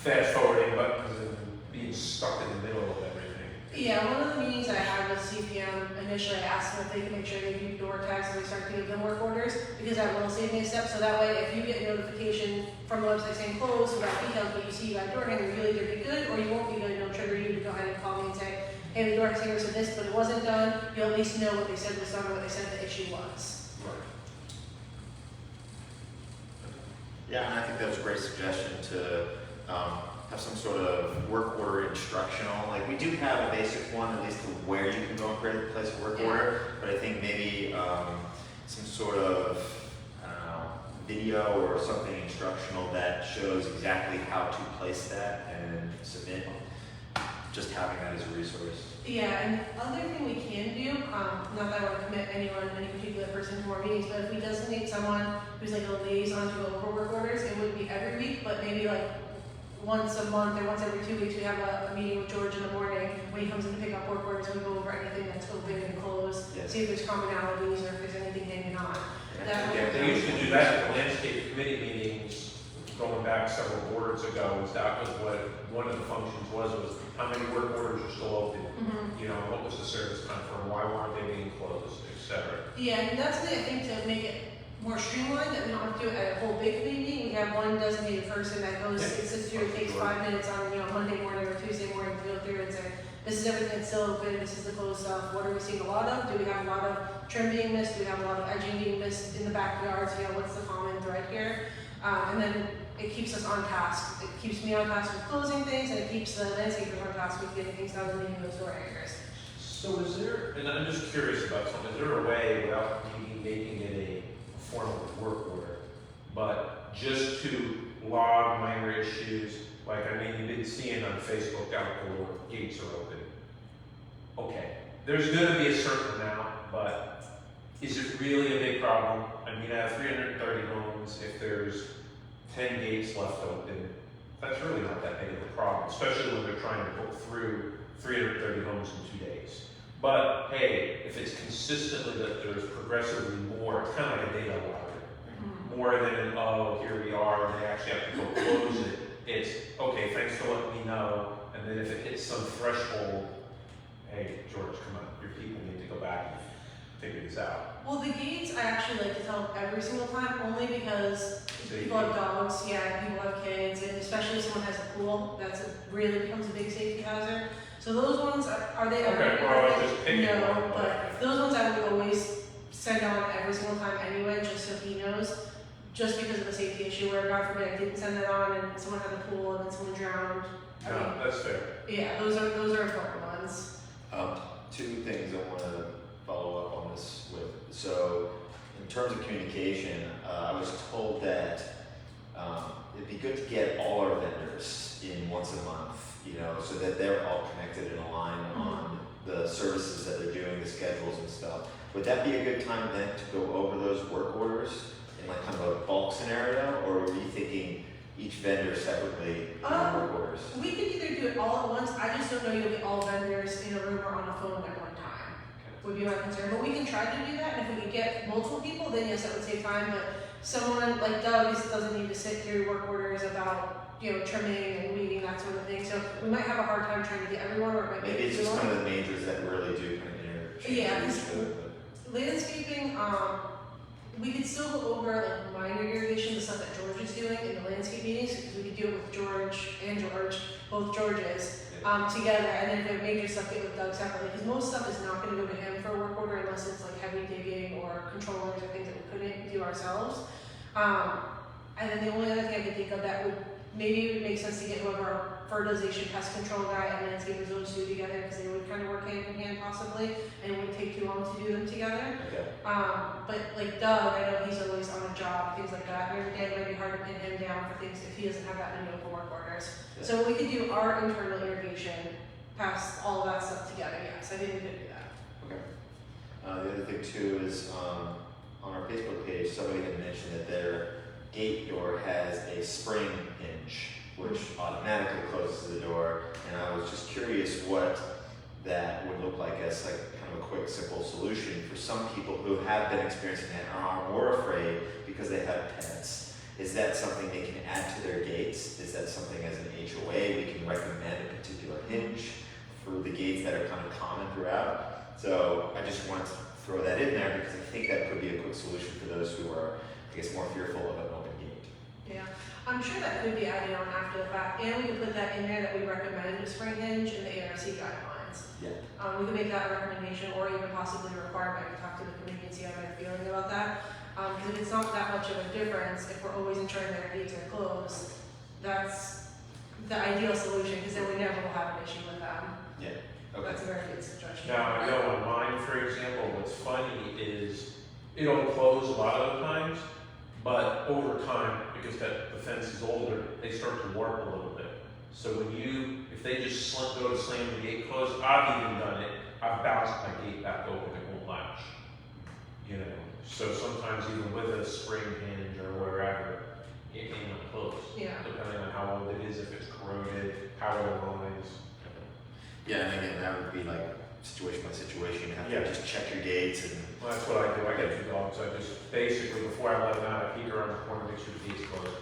fast forwarding buttons and being stuck in the middle of everything. Yeah, one of the meetings I had with CPM, initially I asked them if they could make sure they do door tags when they start to give them work orders, because that will save me a step, so that way if you get notification from the website saying closed without details, but you see you got a door hanger, you'll either be good, or you won't be good, and it'll trigger you to go ahead and call me and say, hey, the door hanger said this, but it wasn't done, you'll at least know what they said was done, or what they said the issue was. Right. Yeah, and I think that was a great suggestion to have some sort of work order instructional. Like, we do have a basic one, at least to where you can go and create a place a work Yeah. order, but I think maybe some sort of, I don't know, video or something instructional that shows exactly how to place that and submit. Just having that as a resource. Yeah, and the other thing we can do, not that I want to commit anyone, any particular person to more meetings, but if we designate someone who's like a liaison to go over work orders, it wouldn't be every week, but maybe like once a month or once every 2 weeks, we have a meeting with George in the morning when he comes in to pick up work orders, and we go over anything that's open and closed, Yes. see if there's commonalities or if there's anything hanging on. That Yeah, would- They used to do that at the landscape committee meetings, going back several boards ago, was that was what one of the functions was how many work orders are still open? Mhm. You know, what was the service time for them, why weren't they being closed, et cetera. Yeah, and that's the thing to make it more streamlined, that we don't have to do it at a whole big meeting. We have one designated person that goes, it sits through, it takes 5 minutes on, Monday morning or Tuesday morning to go through and say, this is everything that's still open, this is the closed stuff, what are we seeing a lot of? Do we have a lot of trim being missed? Do we have a lot of edging being missed in the backyards? What's the common thread here? And then it keeps us on task. It keeps me on task with closing things, and it keeps the landscapers on task with getting things done and leaving those door hangers. So is there, and I'm just curious about something, is there a way without making it a formal work order, but just to log minor issues, like, you've been seeing on Facebook outdoor gates are open. Okay, there's gonna be a certain amount, but is it really a big problem? I have 330 homes, if there's 10 gates left open, that's really not that big of a problem, especially when they're trying to go through 330 homes in 2 days. But hey, if it's consistently that there's progressively more, it's kind of like a data lottery. More than, oh, here we are, and they actually have to go close it. It's, okay, thanks for letting me know. And then if it hits some threshold, hey, George, come on, your people need to go back and figure this out. Well, the gates, I actually like to tell them every single time, only because people have dogs, people have kids, and especially if someone has a pool, really becomes a big safety hazard. So those ones, are they? Okay, well, I was just picking No, one, but those ones I would always send on every single time anyway, just so he knows, just because of a safety issue, where God forbid I didn't send that on and someone had a pool and then someone drowned. I mean, No, that's fair. yeah, those are important ones. Two things I want to follow up on this with. So, in terms of communication, I was told that it'd be good to get all our vendors in once a month, so that they're all connected and aligned on the services that they're doing, the schedules and stuff. Would that be a good time then to go over those work orders in like kind of a bulk scenario, or are you thinking each vendor separately work orders? We could either do it all at once, I just don't know you'll get all vendors in a room or on a phone at one time, would be my concern. But we can try to do that, and if we can get multiple people, then yes, that would save time. But someone like Doug doesn't need to sit through work orders about, trimming and weeding, that sort of thing. So we might have a hard time trying to get everyone, or it might be Maybe it's too just long. one of the majors that really do kind of interchange Yeah, with each other, but- Landscaping, we could still go over like minor irrigation, the stuff that George is doing in the landscape meetings, because we could do it with George and George, both Georges, together, and then if we have major stuff, get with Doug separately, because most stuff is not gonna go to him for a work order unless it's like heavy digging or controllers or things that we couldn't do ourselves. And then the only other thing I could think of that would maybe make sense to get whoever our fertilization pest control guy and landscapers those two together, because they would kind of work hand in hand possibly, and it wouldn't take too long to do them together. Okay. But like Doug, I know he's always on a job, things like that, and every day it might be hard to pin him down for things if he doesn't have that many open work orders. Yeah. So we could do our internal irrigation, pass all of that stuff together, yes, I think we could do that. Okay. The other thing too is on our Facebook page, somebody had mentioned that their gate door has a spring hinge, which automatically closes the door, and I was just curious what that would look like as like kind of a quick, simple solution for some people who have been experiencing that and are more afraid because they have pets. Is that something they can add to their gates? Is that something as an HOA we can recommend a particular hinge for the gates that are kind of common throughout. So I just wanted to throw that in there because I think that could be a quick solution for those who are, I guess, more fearful of an open gate. Yeah, I'm sure that could be added on after the fact, and we could put that in there that we recommend a spring hinge in the ARC guidelines. Yeah. We could make that a recommendation, or even possibly a requirement, I could talk to the committee and see how they're feeling about that. Because if it's not that much of a difference, if we're always ensuring that our gates are closed, that's the ideal solution, because then we never will have an issue with them. Yeah. Okay. That's a very good suggestion. Now, I know on mine, for example, what's funny is it'll close a lot of the times, but over time, because the fence is older, they start to warp a little bit. So if they just go to slam the gate closed, I've even done it, I've bounced my gate back open, it won't latch. You know, so sometimes even with a spring hinge or wherever, it may not close. Yeah. Depending on how old it is, if it's corroded, how it aligns. Yeah, and again, that would be like situation by situation. You have Yeah. to just check your gates and. Well, that's what I do. I got 2 dogs. I just basically, before I let them out, I peek around the corner, make sure the gate's closed.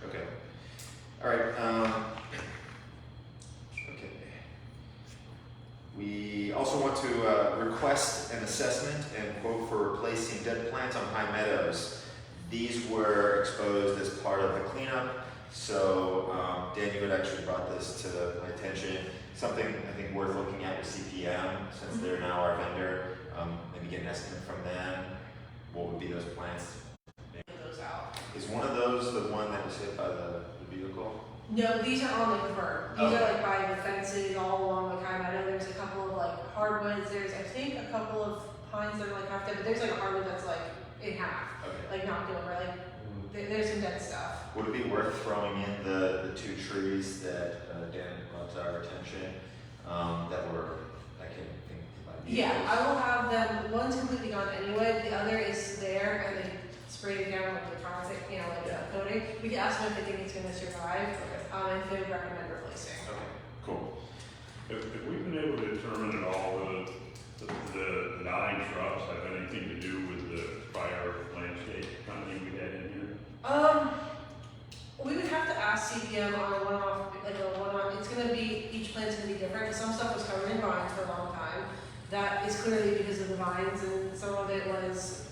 Okay. All right. Okay. We also want to request an assessment and quote for replacing dead plants on high meadows. These were exposed as part of the cleanup. So Dan, you had actually brought this to my attention. Something I think worth looking at with CPM, since they're now our vendor. Maybe get an estimate from them. What would be those plants? Get those out. Is one of those the one that was hit by the vehicle? No, these are on the curb. These are like by the fences all along the kind. I know there's a couple of like hardwoods. There's I think a couple of pines that are like half dead, but there's like a hardwood that's like in half, Okay. like knocked over. Like there's some dead stuff. Would it be worth throwing in the 2 trees that Dan brought to our attention that were, I can think about? Yeah, I will have them. One's completely gone anyway. The other is there, and they sprayed it down with the toxic, like coating. We can ask them if they think it's going to survive, and if they would recommend replacing. Okay, cool. Have we been able to determine at all whether the dying shrubs have anything to do with the prior landscape company we had in here? We would have to ask CPM on a one-off, it's gonna be, each plant's gonna be different, because some stuff was covered in vines for a long time. That is clearly because of the vines, and some of it was,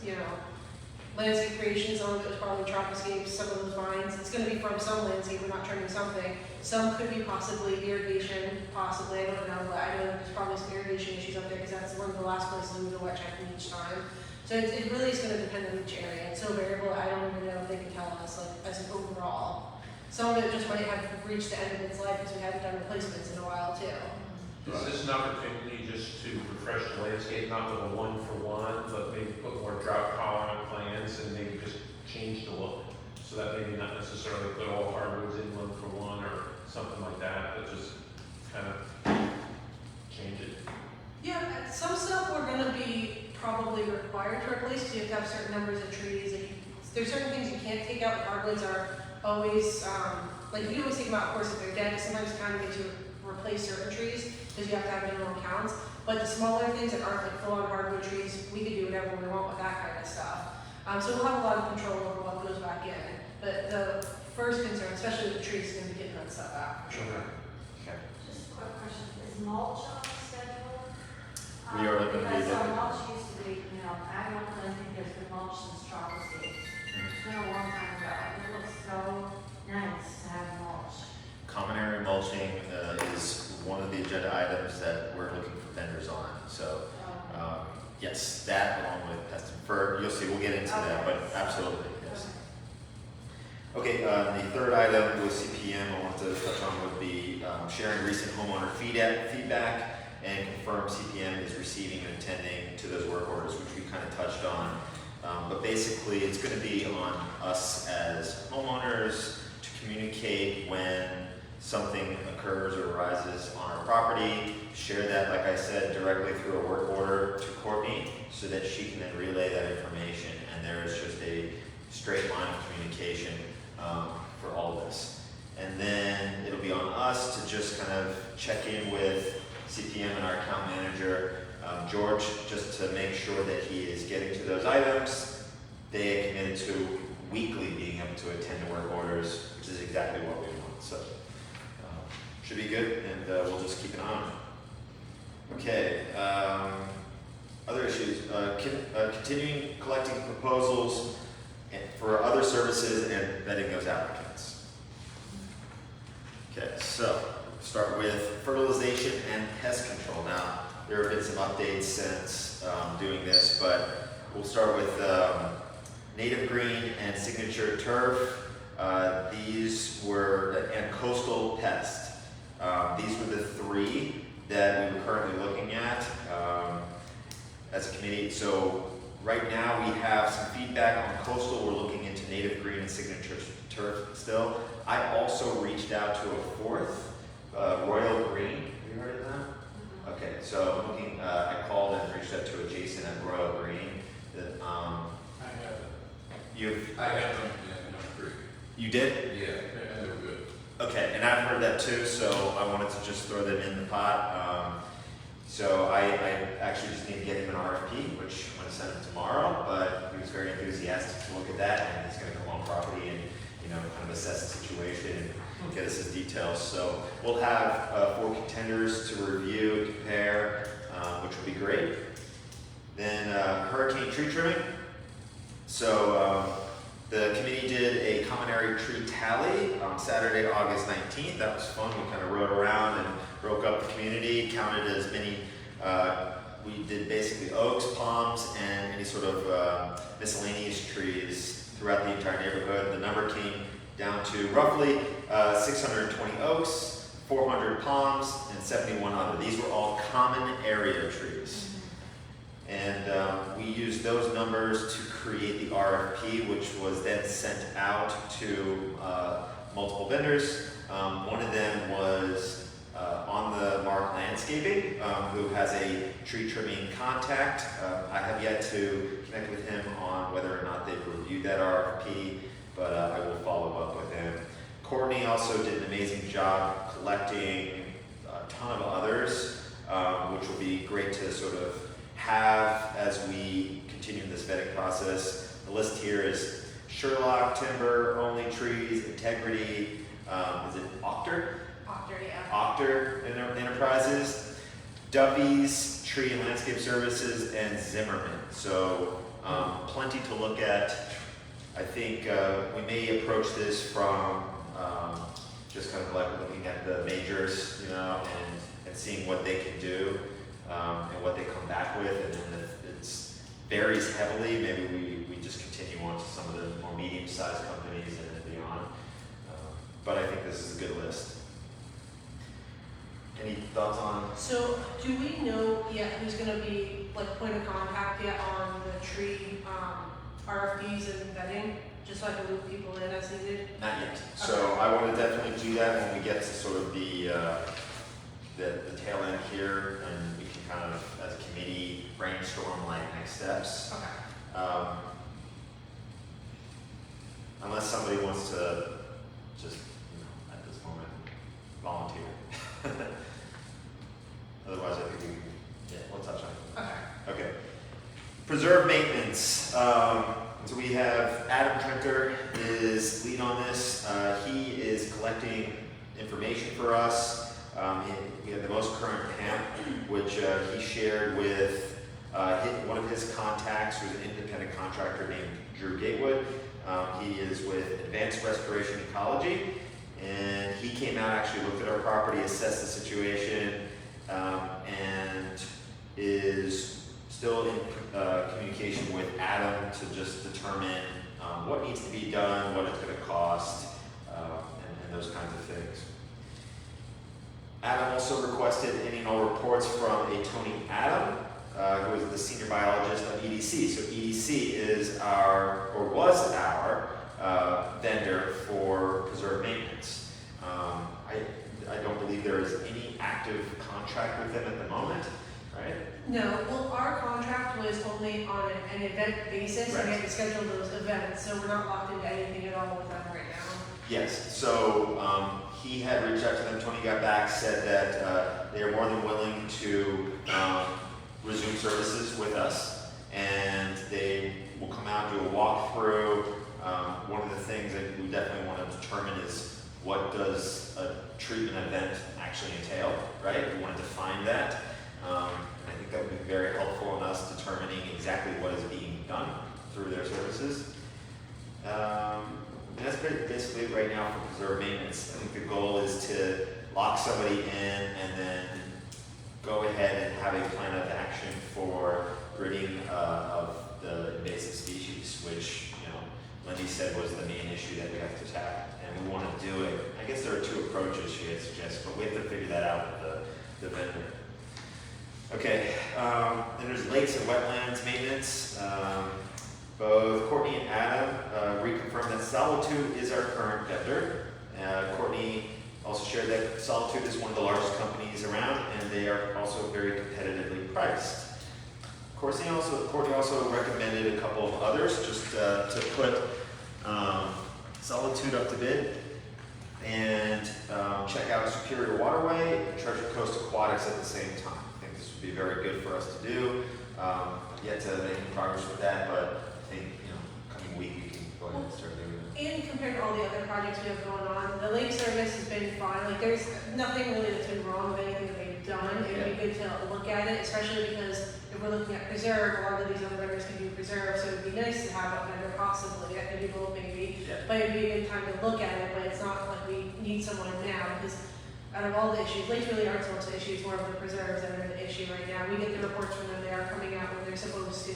landscape creation, some of it was probably tropicescapes, some of those vines. It's gonna be from some landscape, we're not trimming something. Some could be possibly irrigation, possibly, I don't know, but I know there's probably some irrigation issues up there, because that's one of the last places we do wet checking each time. So it really is gonna depend on each area. It's so variable, I don't even know if they can tell us, as an overall. Some of it just might have reached the end of its life, because we haven't done replacements in a while too. Is this an opportunity just to refresh the landscape, not with a 1-for-1, but maybe put more drought tolerant plants and maybe just change the look? So that maybe not necessarily put all hardwoods in 1-for-1 or something like that, but just kind of change it. Yeah, some stuff we're gonna be probably required to replace, because you have to have certain numbers of trees. There's certain things you can't take out. The hardwoods are always, you can always take them out, of course, if they're dead. Sometimes it kind of makes you replace certain trees, because you have to have minimum counts. But the smaller things that aren't like full-on hardwood trees, we can do whatever we want with that kind of stuff. So we'll have a lot of control over what goes back in. But the first concern, especially with the trees, is gonna be getting that stuff out, for sure. Okay. Just a quick question, is mulch on the schedule? We are looking to Because do our that. mulch used to be, I don't really think there's been mulch since Tropicescapes. It's been a long time ago, and it looks so nice to have mulch. Common area mulching is one of the agenda items that we're looking for vendors on. So, yes, that along with pest and fur, you'll see, we'll get into that, but absolutely, yes. Okay, the third item with CPM I want to touch on would be sharing recent homeowner feedback and confirm CPM is receiving and attending to those work orders, which we kind of touched on. But basically, it's going to be on us as homeowners to communicate when something occurs or arises on our property, share that, like I said, directly through a work order to Courtney so that she can then relay that information. And there is just a straight line of communication for all of this. And then it'll be on us to just kind of check in with CPM and our account manager, George, just to make sure that he is getting to those items. They committed to weekly being able to attend to work orders, which is exactly what we want. So should be good, and we'll just keep an eye on it. Okay, other issues, continuing collecting proposals for other services and vetting those applicants. Okay, so start with fertilization and pest control. Now, there have been some updates since doing this, but we'll start with native green and signature turf. These were, and coastal pest. These were the three that we were currently looking at as a committee. So right now we have some feedback on coastal. We're looking into native green and signature turf still. I also reached out to a fourth, royal green. Have you heard of them? Okay, so I'm looking, I called and reached out to a Jason at Royal Green. That I have it. you've I have them in Enough Creek. you did? Yeah, they were good. Okay, and I've heard that too, so I wanted to just throw them in the pot. So I actually just need to get him an RFP, which I'm going to send him tomorrow, but he was very enthusiastic to look at that, and he's going to come on property and, you know, kind of assess the situation and get us his details. So we'll have 4 contenders to review and compare, which will be great. Then hurricane tree trimming. So the committee did a common area tree tally on Saturday, August 19th. That was fun. We kind of rode around and broke up the community, counted as many, we did basically oaks, palms, and any sort of miscellaneous trees throughout the entire neighborhood. The number came down to roughly 620 oaks, 400 palms, and 71 other. These were all common area trees. And we used those numbers to create the RFP, which was then sent out to multiple vendors. One of them was On the Mark Landscaping, who has a tree trimming contact. I have yet to connect with him on whether or not they've reviewed that RFP, but I will follow up with him. Courtney also did an amazing job collecting a ton of others, which will be great to sort of have as we continue this vetting process. The list here is Sherlock, Timber, Only Trees, Integrity, is it Octor? Octor, yeah. Octor Enterprises, Duffy's Tree and Landscape Services, and Zimmerman. So plenty to look at. I think we may approach this from just kind of like looking at the majors, you know, and seeing what they can do. And what they come back with, and then if it varies heavily, maybe we just continue on to some of the more medium-sized companies and beyond. But I think this is a good list. Any thoughts on? So, do we know yet who's gonna be like point of contact yet on the tree RFPs and vetting? Just so I can loop people in as needed? Not yet. So I want to definitely do that when we get to sort of the tail end here, and we can kind of, as a committee, brainstorm like next steps. Okay. Unless somebody wants to just, you know, at this moment, volunteer. Otherwise, I think we'll touch on it. Okay. Okay. Preserve maintenance. So we have Adam Trenter is lead on this. He is collecting information for us. We have the most current PAMP, which he shared with one of his contacts, who's an independent contractor named Drew Gatewood. He is with Advanced Restoration Ecology, and he came out, actually looked at our property, assessed the situation, and is still in communication with Adam to just determine what needs to be done, what it's going to cost, and those kinds of things. Adam also requested any and all reports from a Tony Adam, who is the senior biologist of EDC. So EDC is our, or was our, vendor for preserve maintenance. I don't believe there is any active contract with them at the moment, right? No, well, our contract was only on an event basis, and we Right. had to schedule those events, so we're not locked into anything at all with them right now. Yes, so he had reached out to them, Tony got back, said that they are more than willing to resume services with us, and they will come out and do a walkthrough. One of the things that we definitely want to determine is what does a treatment event actually entail, right? We want to define that. I think that would be very helpful in us determining exactly what is being done through their services. And that's basically it right now for preserve maintenance. I think the goal is to lock somebody in and then go ahead and have a plan of action for ridding of the invasive species, which, you know, Lindy said was the main issue that we have to tackle. And we want to do it. I guess there are two approaches she had suggested, but we have to figure that out with the vendor. Okay, then there's lakes and wetlands maintenance. Both Courtney and Adam reconfirmed that Solitude is our current vendor. Courtney also shared that Solitude is one of the largest companies around, and they are also very competitively priced. Courtney also recommended a couple of others just to put Solitude up to bid, and check out Superior Waterway and Treasure Coast Aquatics at the same time. I think this would be very good for us to do. Yet to make any progress with that, but I think, you know, coming week we can go ahead and start doing it. And compared to all the other projects we have going on, the lake service has been fine. Like, there's nothing really that's been wrong with anything that they've done. It would be good to look at it, especially because if we're looking at preserve, a lot of these other vendors can do preserve, so it'd be nice to have a vendor possibly, I could do both maybe. Yeah. But it'd be a good time to look at it, but it's not like we need someone now, because out of all the issues, lakes really aren't so much the issue, it's more of the preserves that are the issue right now. We get the reports from them, they are coming out when they're supposed to.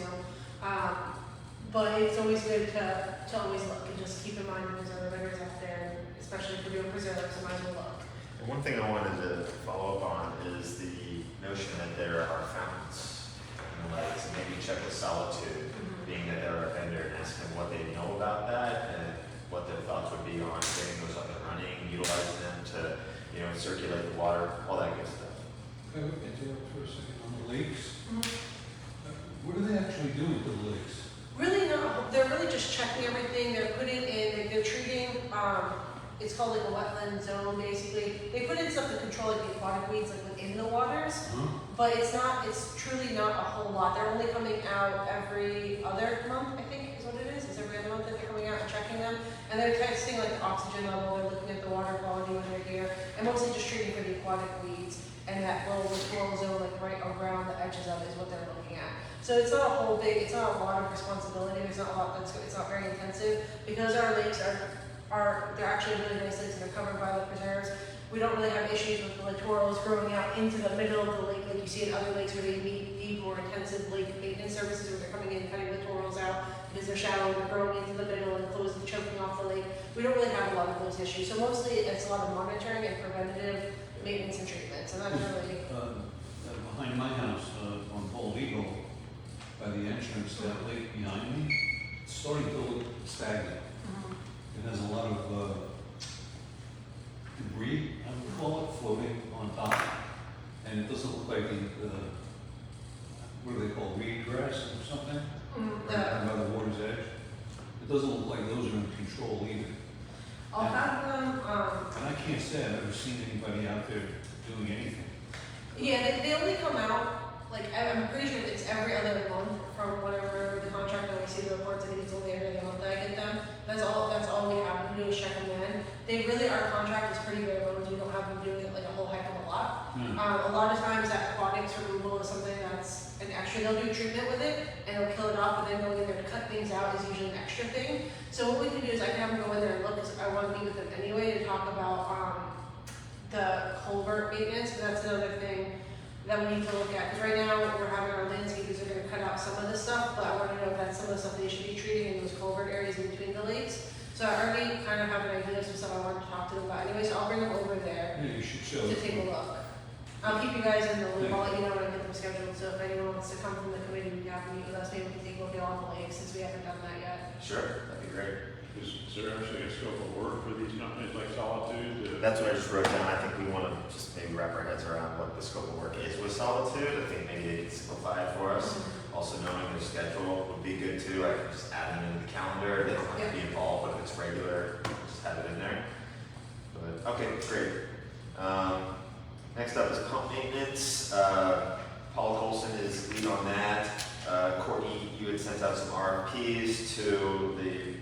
But it's always good to always look and just keep in mind that there's other vendors out there, especially if we're doing preserves, so might as well look. And one thing I wanted to follow up on is the notion that there are fountains in the lakes, and maybe check with Solitude, being that they're a vendor, and ask them what they know about that and what their thoughts would be on getting those up and running, utilizing them to, you know, circulate the water, all that good stuff. Can I interrupt for a second on the lakes? What are they actually doing to the lakes? Really not, they're really just checking everything, they're putting in, like, they're treating, it's called like a wetland zone basically. They put in stuff to control like the aquatic weeds like within the waters, but it's truly not a whole lot. They're only coming out every other month, I think is what it is. It's every other month that they're coming out and checking them. And they're testing like the oxygen level, they're looking at the water quality when they're here, and mostly just treating for the aquatic weeds. And that little littoral zone like right around the edges of it is what they're looking at. So it's not a whole big, it's not a lot of responsibility, there's not a lot it's not very intensive. Because our lakes they're actually really nice lakes and they're covered by the preserves. We don't really have issues with the littorals growing out into the middle of the lake like you see in other lakes where they need more intensive lake maintenance services where they're coming in and cutting littorals out because they're shallow, they're growing into the middle and closing, choking off the lake. We don't really have a lot of those issues. So mostly it's a lot of monitoring and preventative maintenance and treatment. So that's really Behind my house, on Old Eagle, by the entrance, that lake behind me, it's starting to look stagnant. It has a lot of debris, I would call it, floating on top. And it doesn't look like what do they call, reed grass or something? Right by the water's edge. It doesn't look like those are in control either. I'll have them, And I can't say I've ever seen anybody out there doing anything. yeah, they only come out, like, I'm pretty sure it's every other month from whatever the contract, when I see the reports, I think it's only every other month that I get them. That's all we have to do is check them in. They really, our contract is pretty bare bones, we don't have them doing it like a whole heck of a lot. A lot of times that aquatics removal is something that's an extra, they'll do treatment with it, and they'll kill it off, but then going in there to cut things out is usually an extra thing. So what we can do is I can have them go in there and look, because I want to meet with them anyway to talk about the culvert maintenance, but that's another thing that we need to look at. Because right now, we're having our landscapers are going to cut out some of this stuff, but I want to know if that's some of the stuff they should be treating in those culvert areas in between the lakes. So I already kind of have an idea of some stuff I want to talk to them about anyway, so I'll bring them over there Yeah, you should show to us. take a look. I'll keep you guys in the loop, I'll let you know when I get them scheduled, so if anyone wants to come from the committee, we have to meet with us, maybe we can take a look at all the lakes, since we haven't done that yet. Sure, that'd be great. Is there actually a scope of work for these companies like Solitude? That's what I just wrote down. I think we want to just maybe wrap our heads around what the scope of work is with Solitude. I think maybe they can simplify it for us. Also knowing their schedule would be good too. I can just add them into the calendar. They don't have to be involved, but if it's regular, just have it in there. But, okay, great. Next up is pump maintenance. Paul Colson is lead on that. Courtney, you had sent out some RFPs to the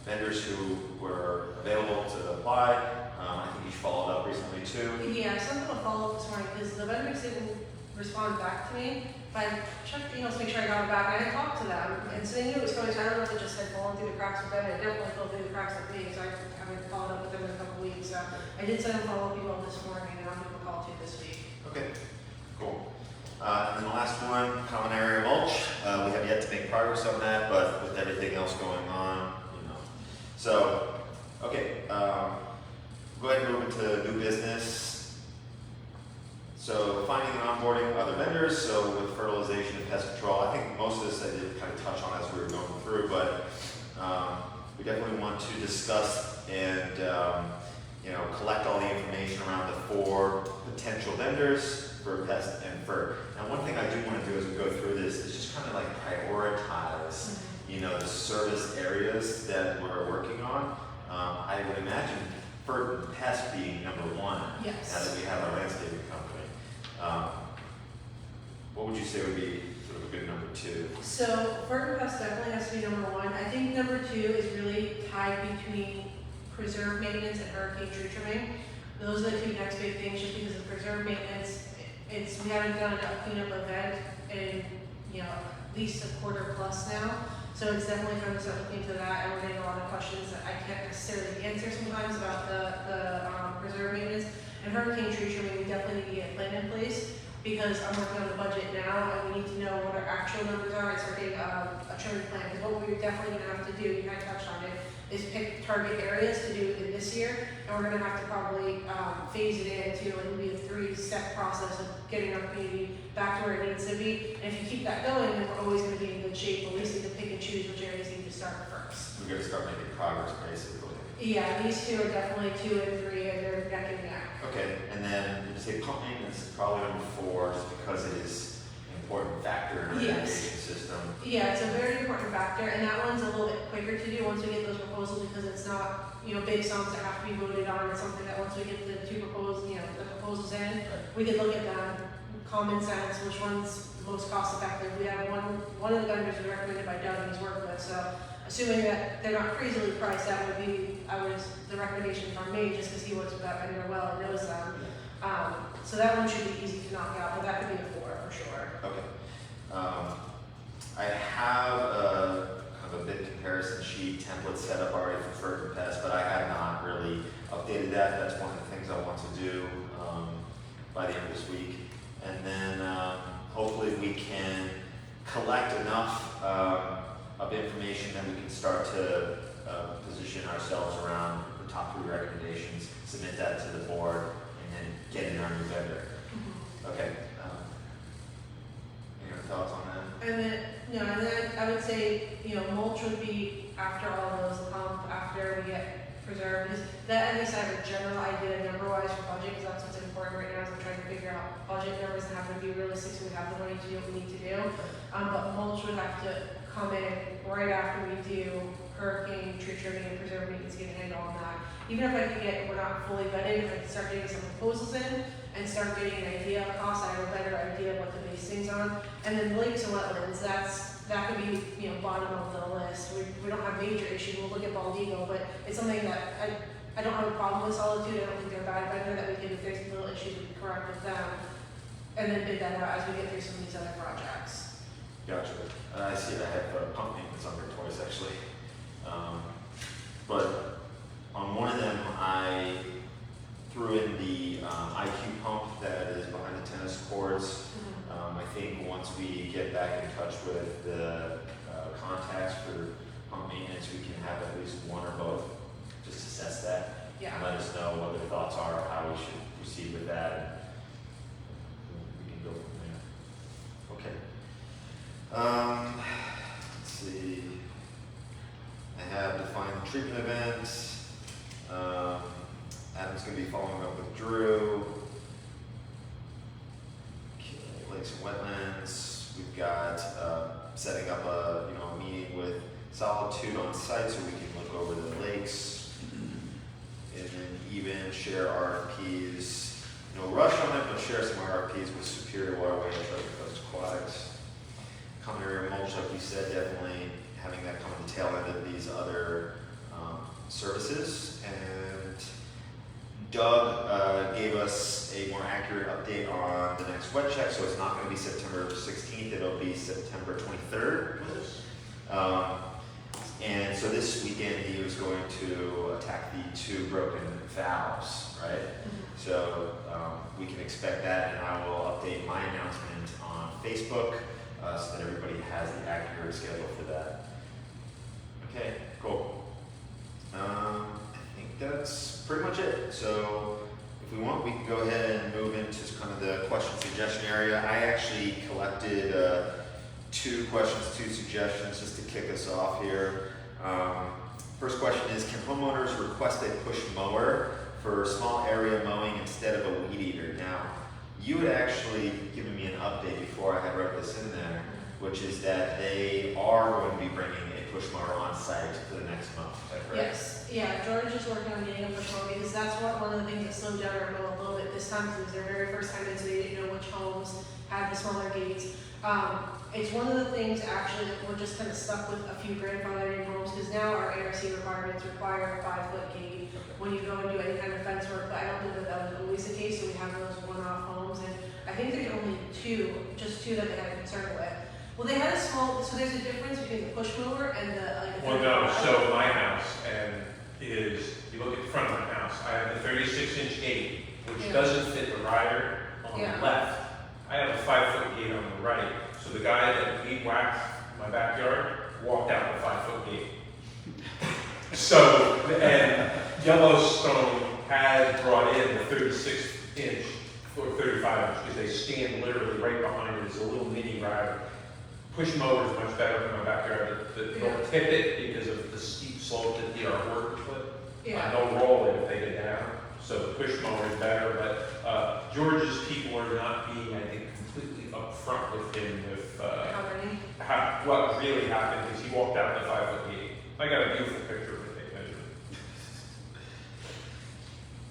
vendors who were available to apply. I think you followed up recently too. Yeah, I sent them a follow-up this morning, because the vendors didn't respond back to me. But I checked the emails to make sure I got it back, and I had talked to them, and so they knew it was coming, so I don't know if it just had fallen through the cracks with them, it definitely fell through the cracks with me, so I haven't followed up with them in a couple weeks, so I did send a follow-up email this morning, and I'll give them a call too this week. Okay, cool. And then the last one, common area mulch. We have yet to make progress on that, but with everything else going on, you know. So, okay, go ahead and move into new business. So finding and onboarding other vendors, so with fertilization and pest control, I think most of this I did kind of touch on as we were going through, but we definitely want to discuss and collect all the information around the 4 potential vendors for pest and fur. Now one thing I do want to do as we go through this is just kind of like prioritize, the service areas that we're working on. I would imagine fur and pest being number 1 Yes. now that we have our landscaping company. What would you say would be sort of a good number 2? So fur and pest definitely has to be number 1. I think number 2 is really tied between preserve maintenance and hurricane tree trimming. Those are the 2 next big things, just because of preserve maintenance, we haven't done a cleanup event in, at least a quarter plus now. So it's definitely time to start looking into that, and we're getting a lot of questions that I can't necessarily answer sometimes about the preserve maintenance. And hurricane tree trimming, we definitely need to get a plan in place, because I'm working on the budget now, and we need to know what our actual numbers are and start getting a trimming plan. Because what we're definitely gonna have to do, you kind of touched on it, is pick target areas to do in this year, and we're gonna have to probably phase it into, it'll be a 3-step process of getting our community back to where it needs to be. And if you keep that going, then we're always gonna be in good shape, but we just need to pick and choose which areas need to start first. We're gonna start making progress basically. Yeah, these 2 are definitely 2 and 3, and they're neck and neck. Okay, and then you say pump maintenance is probably number 4, just because it is an important factor in our Yes. irrigation system. Yeah, it's a very important factor, and that one's a little bit quicker to do once we get those proposals, because it's not, big sums that have to be voted on. It's something that once we get the 2 proposals, the proposals in, we can look at them, common sense, which one's the most cost effective. We have one of the vendors we recommended by Doug and he's worked with, so assuming that they're not crazily priced, that would be, the recommendation from me, just because he works with that vendor well and knows them. So that one should be easy to knock out, but that could be a 4 for sure. Okay. I have a kind of a bid comparison sheet template set up already for fur and pest, but I have not really updated that. That's one of the things I want to do by the end of this week. And then hopefully we can collect enough of information that we can start to position ourselves around the top 3 recommendations, submit that to the board, and then get in our new vendor. Okay. Any other thoughts on that? And then I would say, mulch would be after all of those, after we get preserved. That, at least I have a general idea number-wise for budget, because that's what's important right now, is I'm trying to figure out budget numbers and have to be realistic, so we have the money to do what we need to do. But mulch would have to come in right after we do hurricane, tree trimming, and preserve maintenance, get a handle on that. Even if I could we're not fully vetted, if I could start getting some proposals in and start getting an idea of cost, I have a better idea of what to base things on. And then lakes and wetlands, that could be, bottom of the list. We don't have major issues, we'll look at bald eagle, but it's something that I don't have a problem with solitude, I don't think they're a bad vendor, that we can, if there's little issues, we can correct with them. And then bid that out as we get through some of these other projects. Gotcha. I see I have pump maintenance on there twice actually. But on one of them, I threw in the IQ pump that is behind the tennis courts. I think once we get back in touch with the contacts for pump maintenance, we can have at least one or both, just assess that. Yeah. And let us know what their thoughts are, how we should proceed with that. And we can go from there. Okay. Let's see. I have defined the treatment event. Adam's going to be following up with Drew. Okay, lakes and wetlands. We've got setting up a meeting with Solitude on site so we can look over the lakes and then even share RFPs. No rush on it, but share some RFPs with Superior Waterway and Treasure Coast Aquatics. Common area mulch, like we said, definitely having that come at the tail end of these other services. And Doug gave us a more accurate update on the next wet check, so it's not gonna be September 16th, it'll be September 23rd. And so this weekend, he was going to attack the 2 broken valves, right? So we can expect that, and I will update my announcement on Facebook so that everybody has the accurate schedule for that. Okay, cool. I think that's pretty much it. So if we want, we can go ahead and move into kind of the question suggestion area. I actually collected 2 questions, 2 suggestions just to kick us off here. First question is, can homeowners request a push mower for small area mowing instead of a weed eater? Now, you had actually given me an update before I had wrote this in there, which is that they are going to be bringing a push mower on site for the next month. Is that correct? Yes, yeah, George is working on getting a push mower because that's one of the things that slowed down our mill a little bit this time, because it was their very first time in, so they didn't know which homes had the smaller gates. It's one of the things actually that we're just kind of stuck with a few grandfathered in homes, because now our ARC requirements require a 5-foot gate when you go and do any kind of fence work, but I don't think that that was always the case, so we have those one-off homes, and I think there's only just two that they had a concern with. Well, they had a small, so there's a difference between the push mower and the, Well, no, so my house is, you look at the front of my house, I have the 36-inch gate, which Yeah. doesn't fit the rider on Yeah. the left. I have a 5-foot gate on the right, so the guy that weed whacked my backyard walked out the 5-foot gate. So, and Yellowstone had brought in the 36-inch or 35-inch, because they stand literally right behind it. It's a little mini rider. Push mower is much better in my backyard. They'll tip it because of the steep slope that the workers put. Yeah. They'll roll it if they get down. So the push mower is better, but George's people are not being, I think, completely upfront with him with how many? what really happened, because he walked out the 5-foot gate. I got a beautiful picture of it, they measured.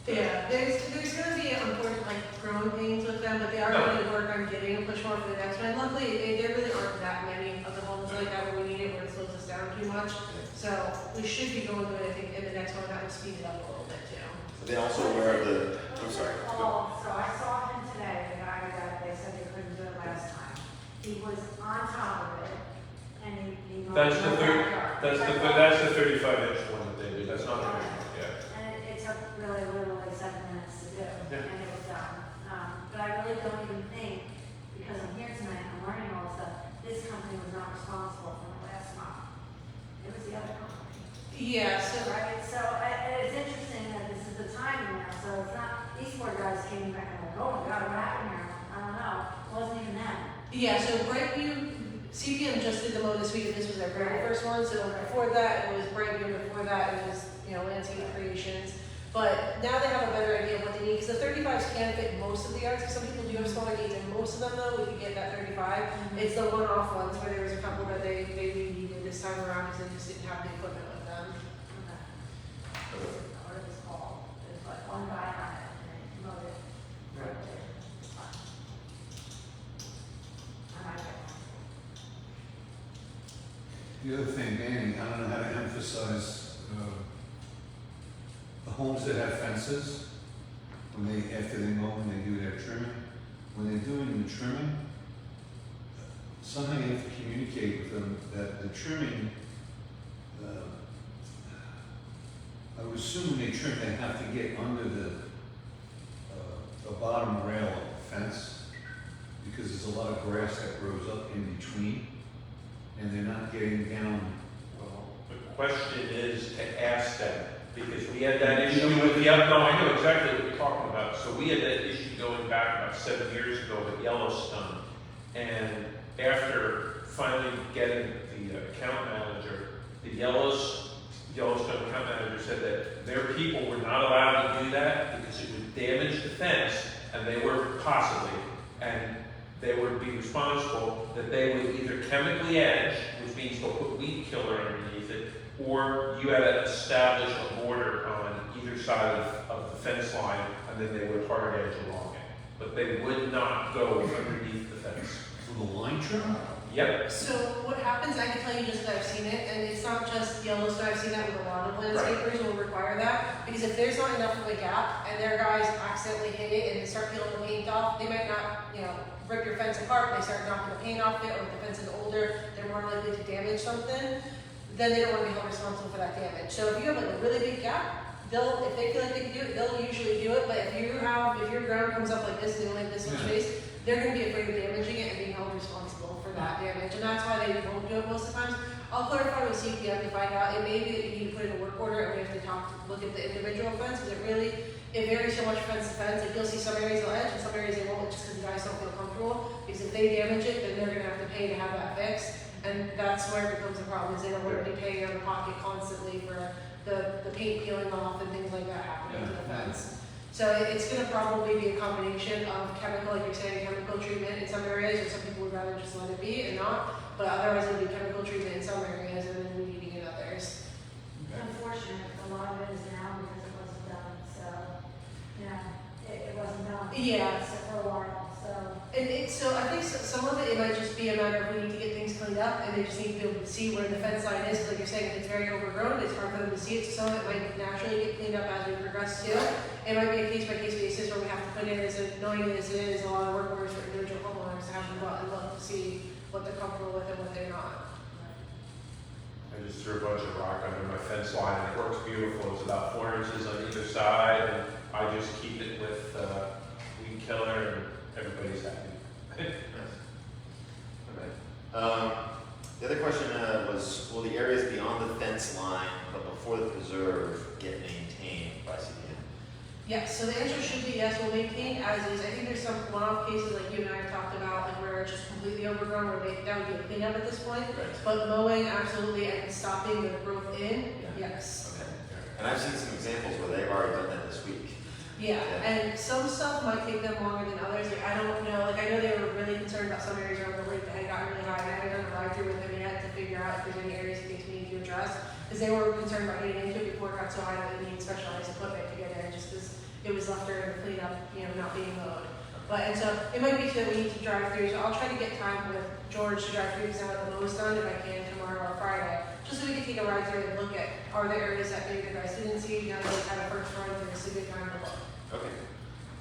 Yeah, there's gonna be important like growing pains with them, but they are going to work on getting a push mower for the next one. And luckily, there really aren't that many of the homes like that where we need it, where it slows us down too much. So we should be going to it, I think, in the next one, that will speed it up a little bit too. Are they also aware of the, I'm sorry. Go. So I saw him today, the guy that they said they couldn't do it last time. He was on top of it, and he. That's the 35-inch one that they do. That's not the big one, yeah. And it took really literally 7 minutes to do, Yeah. and it was done. But I really don't even think, because I'm here tonight, I'm learning all this stuff, this company was not responsible for the last month. It was the other company. Yeah, so Right, so it's interesting that this is the timing now, so it's not, these poor guys came back and like, oh my God, what happened here? I don't know, it wasn't even them. yeah, so Brightview, CPM just did the mow this week, and this was their very first one. So before that, it was Brightview, before that, it was, Landscape Creations. But now they have a better idea of what they need, because the 35s can fit most of the yards, because some people do have smaller gates, and most of them though, we could get that 35. It's the one-off ones where there was a couple that they really needed this time around, because they just didn't have the equipment with them. What it was called, there's like one guy on it, and they mowed it right there. I might get one. The other thing, Danny, I don't know how to emphasize, the homes that have fences, after they mow, when they do their trimming, when they're doing the trimming, somehow you have to communicate with them that the trimming, I would assume when they trim, they have to get under the bottom rail of the fence, because there's a lot of grass that grows up in between, and they're not getting down. Well, the question is to ask them, because we had that issue with the other, no, I know exactly what you're talking about. So we had that issue going back about 7 years ago with Yellowstone. And after finally getting the account manager, the Yellowstone account manager said that their people were not allowed to do that because it would damage the fence, and they were they would be responsible, that they would either chemically edge, which means they'll put weed killer underneath it, or you had to establish a border on either side of the fence line, and then they would hard edge along it. But they would not go underneath the fence. For the line trim? Yep. So what happens, I can tell you just that I've seen it, and it's not just Yellowstone, I've seen that with a lot of landscapers will require that, because if there's not enough of a gap, and their guys accidentally hit it and they start peeling the paint off, they might not, rip your fence apart, but they start knocking the paint off it, or if the fence is older, they're more likely to damage something, then they don't wanna be held responsible for that damage. So if you have like a really big gap, if they feel like they can do it, they'll usually do it, but if your ground comes up like this, and they only have this much space, they're gonna be afraid of damaging it and being held responsible for that damage, and that's why they won't do it most of the times. I'll clarify with CPM to find out, it may be that you need to put in a work order and we have to look at the individual fence, because it varies so much fence to fence, like you'll see some areas will edge and some areas they won't, just because the guys don't feel comfortable, because if they damage it, then they're gonna have to pay to have that fixed, and that's where it becomes a problem, is they don't want to be paying out of pocket constantly for the paint peeling off and things like that happening to the fence. So it's gonna probably be a combination of chemical, like you're saying, chemical treatment in some areas, or some people would rather just let it be and not, but otherwise it'll be chemical treatment in some areas and then weeding in others. Unfortunate, a lot of it is now because it wasn't done, so, it wasn't done. Yeah. For a while, so. So I think some of it might just be a matter of we need to get things cleaned up, and they just need to be able to see where the fence line is, like you're saying, if it's very overgrown, it's hard for them to see it, so some of it might naturally get cleaned up as we progress too. It might be a case by case basis where we have to put in, as knowing as it is a lot of work orders for individual homeowners to have them go out and look to see what they're comfortable with and what they're not. I just threw a bunch of rock under my fence line and it works beautiful. It's about 4 inches on either side and I just keep it with weed killer and everybody's happy. Okay. The other question was, will the areas beyond the fence line but before the preserve get maintained by CDM? Yes, so the answer should be yes, we'll maintain as is. I think there's some one-off cases like you and I have talked about, like where it's just completely overgrown, where that would be a cleanup at this point. Right. But mowing, absolutely, and stopping the growth in, yes. Okay. And I've seen some examples where they've already done that this week. Yeah, and some stuff might take them longer than others. Like I don't know, like I know they were really concerned about some areas around the lake that had gotten really high. And I haven't done a ride through with them yet to figure out if there's any areas that we need to address. Because they were concerned about getting into it before it got so high that they needed specialized equipment to get in, just because it was left during the cleanup, not being mowed. And so it might be that we need to drive through. So I'll try to get time with George to drive through because I have the most done if I can tomorrow or Friday, just so we can take a ride through and look at are there areas that maybe the guys didn't see. They kind of first run through. It's a good time to look. Okay.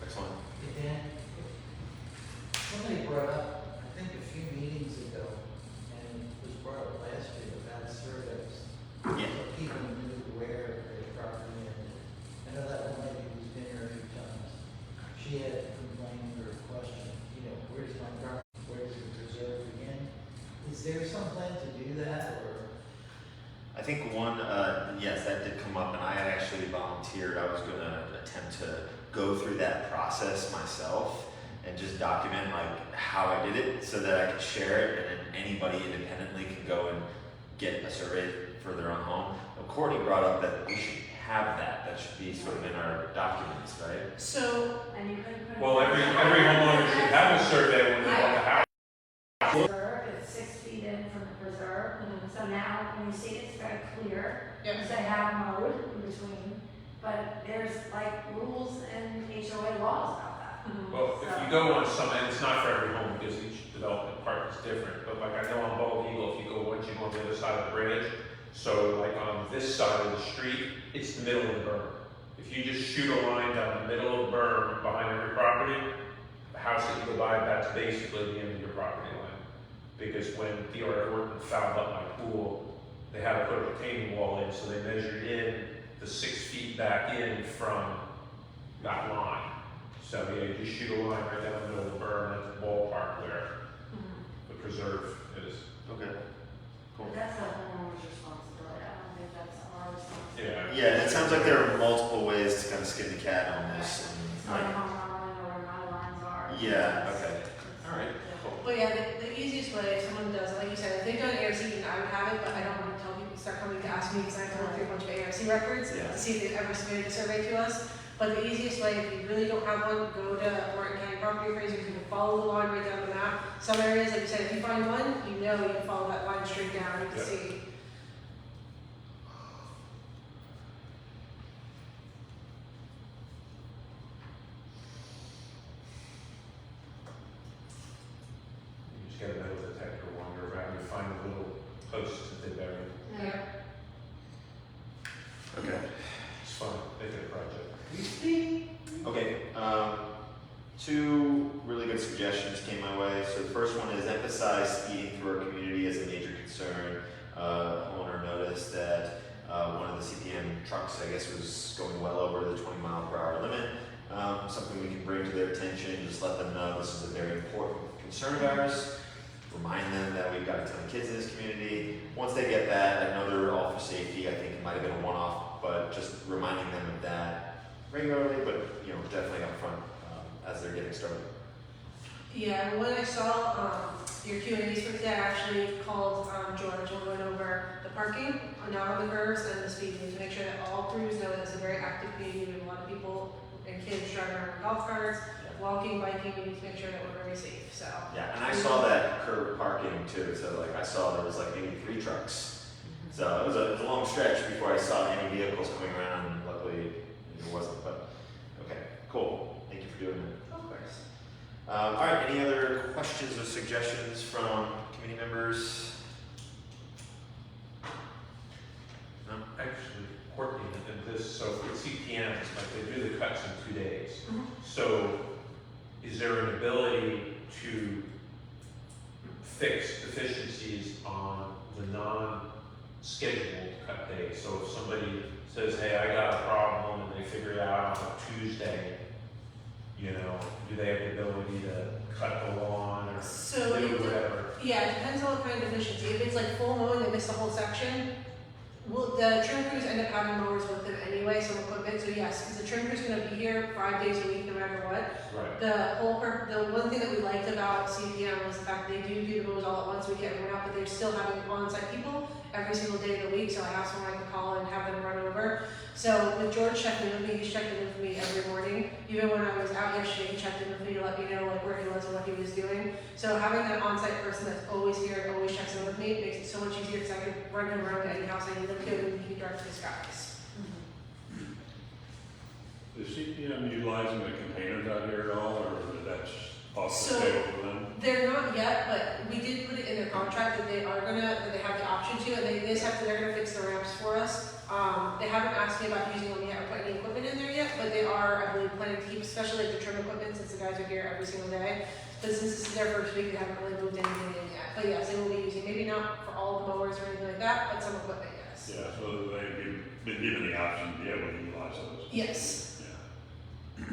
Excellent. Hey, Dan, somebody brought up, I think a few meetings ago, and it was brought up last year about surveys. Yeah. So people knew where their property ended. I know that one lady who's been here a few times. She had complained or questioned, where's my property, where does it preserve again? Is there some plan to do that, or? I think one, yes, that did come up, and I had actually volunteered. I was going to attempt to go through that process myself and just document like how I did it so that I could share it, and then anybody independently can go and get a survey for their own home. But Courtney brought up that we should have that. That should be sort of in our documents, right? So And you couldn't put. Well, every homeowner should have a survey when they buy the house. Preserve, it's 6 feet in from the preserve, so now when you see it, it's very clear, Yep. because they have mowed in between, but there's like rules and HOA laws about that. Well, if you go on some, and it's not for every home because each development part is different, but like I know on Bald Eagle, if you go once you go on the other side of the bridge, so like on this side of the street, it's the middle of the berm. If you just shoot a line down the middle of the berm behind every property, the house that you go by, that's basically the end of your property line. Because when Theodore Horton fouled up my pool, they had to put a retaining wall in, so they measured in the 6 feet back in from that line. So yeah, you just shoot a line right down the middle of the berm, that's the ballpark where the preserve is. Okay. Cool. But that's the homeowner's responsibility, I don't think that's our responsibility. Yeah. Yeah, it sounds like there are multiple ways to kind of skin the cat on this. It's not And, how I know where my lines are. yeah. Okay. All right. Cool. But yeah, the easiest way, if someone does, like you said, if they've done ARC, then I would have it, but I don't want to tell people to start coming to ask me because I have to look through a bunch of ARC records Yeah. to see if they've ever submitted a survey to us. But the easiest way, if you really don't have one, go to Morton County Property Appraisers. You can follow the line right down the map. Some areas, like you said, if you find one, you can follow that line straight down. You can Yep. see. You just get a metal detector, wander Okay. It's fun, make it a project. Okay, two really good suggestions came my way. So the first one is emphasize speeding through our community as a major concern. Homeowner noticed that one of the CPM trucks, I guess, was going well over the 20-mile-per-hour limit. Something we can bring to their attention, just let them know this is a very important concern of ours. Remind them that we've got a ton of kids in this community. Once they get that, I know they're all for safety. I think it might have been a one-off, but just reminding them of that regularly, but definitely up front as they're getting started. Yeah, when I saw your Q&As for today, I actually called George and went over the parking, not on the curves, and the speeding to make sure that all crews know that it's a very active community. We have a lot of people and kids driving around with golf carts, walking, biking. We need to make sure that we're very safe. So Yeah, and I saw that curb parking too. So I saw there was maybe 3 trucks. So it was a long stretch before I saw any vehicles coming around. And luckily, it wasn't. But okay, cool. Thank you for doing that. of course. All right. Any other questions or suggestions from committee members? No. Actually, Courtney, and this, so for CPMs, they do the cuts in 2 days. Mhm. So is there an ability to fix deficiencies on the non-scheduled cut days? So if somebody says, hey, I got a problem, and they figure it out on a Tuesday, do they have the ability to cut the lawn or So do whatever? Yeah, it depends on what kind of deficiency. If it's full mowing, they miss the whole section. The trim crews end up having mowers with them anyway, some equipment. So yes, because the trim crew's going to be here 5 days a week, no matter what. Right. The one thing that we liked about CPM was the fact they do the mows all at once. We get everyone out, but they're still having on-site people every single day of the week. So I have someone I can call and have them run over. So with George checking in with me, he's checking in with me every morning. Even when I was out yesterday, he checked in with me to let me know where he was and what he was doing. So having that on-site person that's always here and always checks in with me makes it so much easier because I can run him around to any house I need him to and he can direct his guys. Is CPM utilizing the containers out here at all, or is that off the So- table for them? They're not yet, but we did put it in their contract that they have the option to, and they're gonna fix the ramps for us. They haven't asked me about using them yet or put any equipment in there yet, but they are, I believe, planning to keep, especially the trim equipment, since the guys are here every single day. But since this is their first week, they haven't really moved anything in yet. But yes, they will be using, maybe not for all the mowers or anything like that, but some equipment, yes. Yeah, so they've been given the option to be able to utilize those. Yes. Yeah.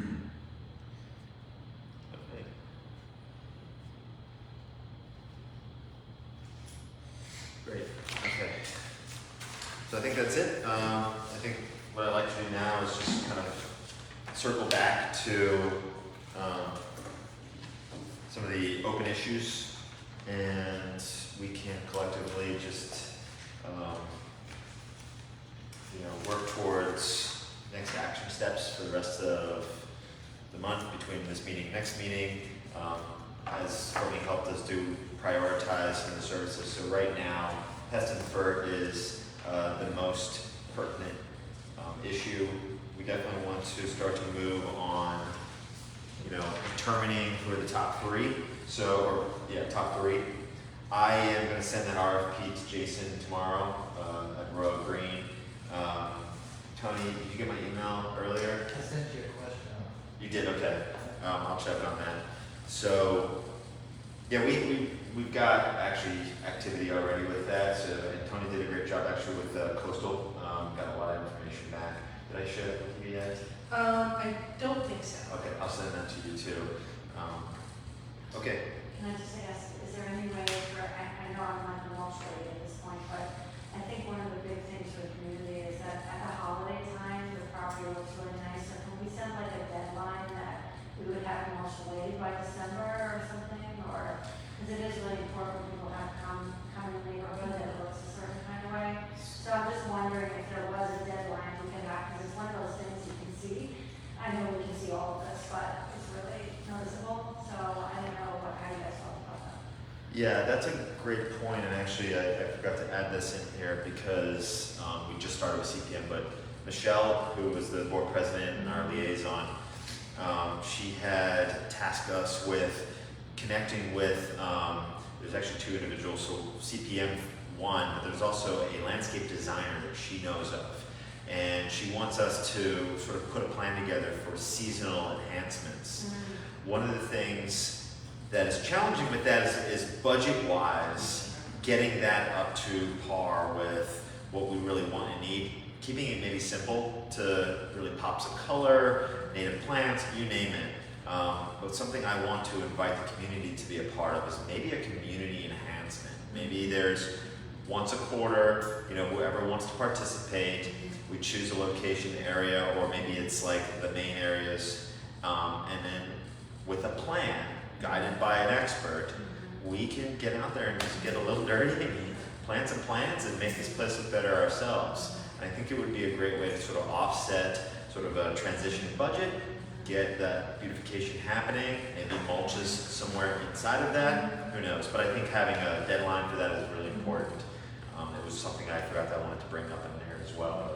Okay. Great. Okay. So I think that's it. I think what I'd like to do now is just kind of circle back to some of the open issues, and we can collectively just work towards next action steps for the rest of the month between this meeting and next meeting. As Courtney helped us do prioritize some of the services. So right now, Pest and FERT is the most pertinent issue. We definitely want to start to move on, determining who are the top 3. Top 3. I am going to send that RFP to Jason tomorrow at Royal Green. Tony, did you get my email earlier? I sent you a question. You did, okay. I'll check on that. So, yeah, we've got actually activity already with that. So, and Tony did a great job actually with Coastal. Got a lot of information back. Did I share it with you yet? I don't think so. Okay, I'll send that to you too. Okay. Can I just ask, is there any way I know I'm not the mulch lady at this point, but I think one of the big things for the community is that at the holiday time, the property looks really nice. So can we set a deadline that we would have mulch laid by December or something? Or, because it is really important when people have come in the neighborhood that it looks a certain kind of way. So I'm just wondering if there was a deadline we could have, because it's one of those things you can see. I know we can see all of this, but it's really noticeable. So I don't know how you guys felt about that. Yeah, that's a great point, and actually I forgot to add this in here because we just started with CPM, but Michelle, who was the board president and our liaison, she had tasked us with connecting with, there's actually 2 individuals, so CPM 1, but there's also a landscape designer that she knows of. and she wants us to sort of put a plan together for seasonal enhancements. One of the things that is challenging with that is budget-wise, getting that up to par with what we really want and need, keeping it maybe simple to really pops of color, native plants, you name it. But something I want to invite the community to be a part of is maybe a community enhancement. Maybe there's once a quarter, whoever wants to participate, we choose a location area, or maybe it's like the main areas, and then with a plan, guided by an expert, we can get out there and just get a little dirty and plant some plants and make this place look better ourselves. And I think it would be a great way to sort of offset sort of a transition budget, get that beautification happening, maybe mulches somewhere inside of that, who knows? But I think having a deadline for that is really important. It was something I forgot that I wanted to bring up in there as well.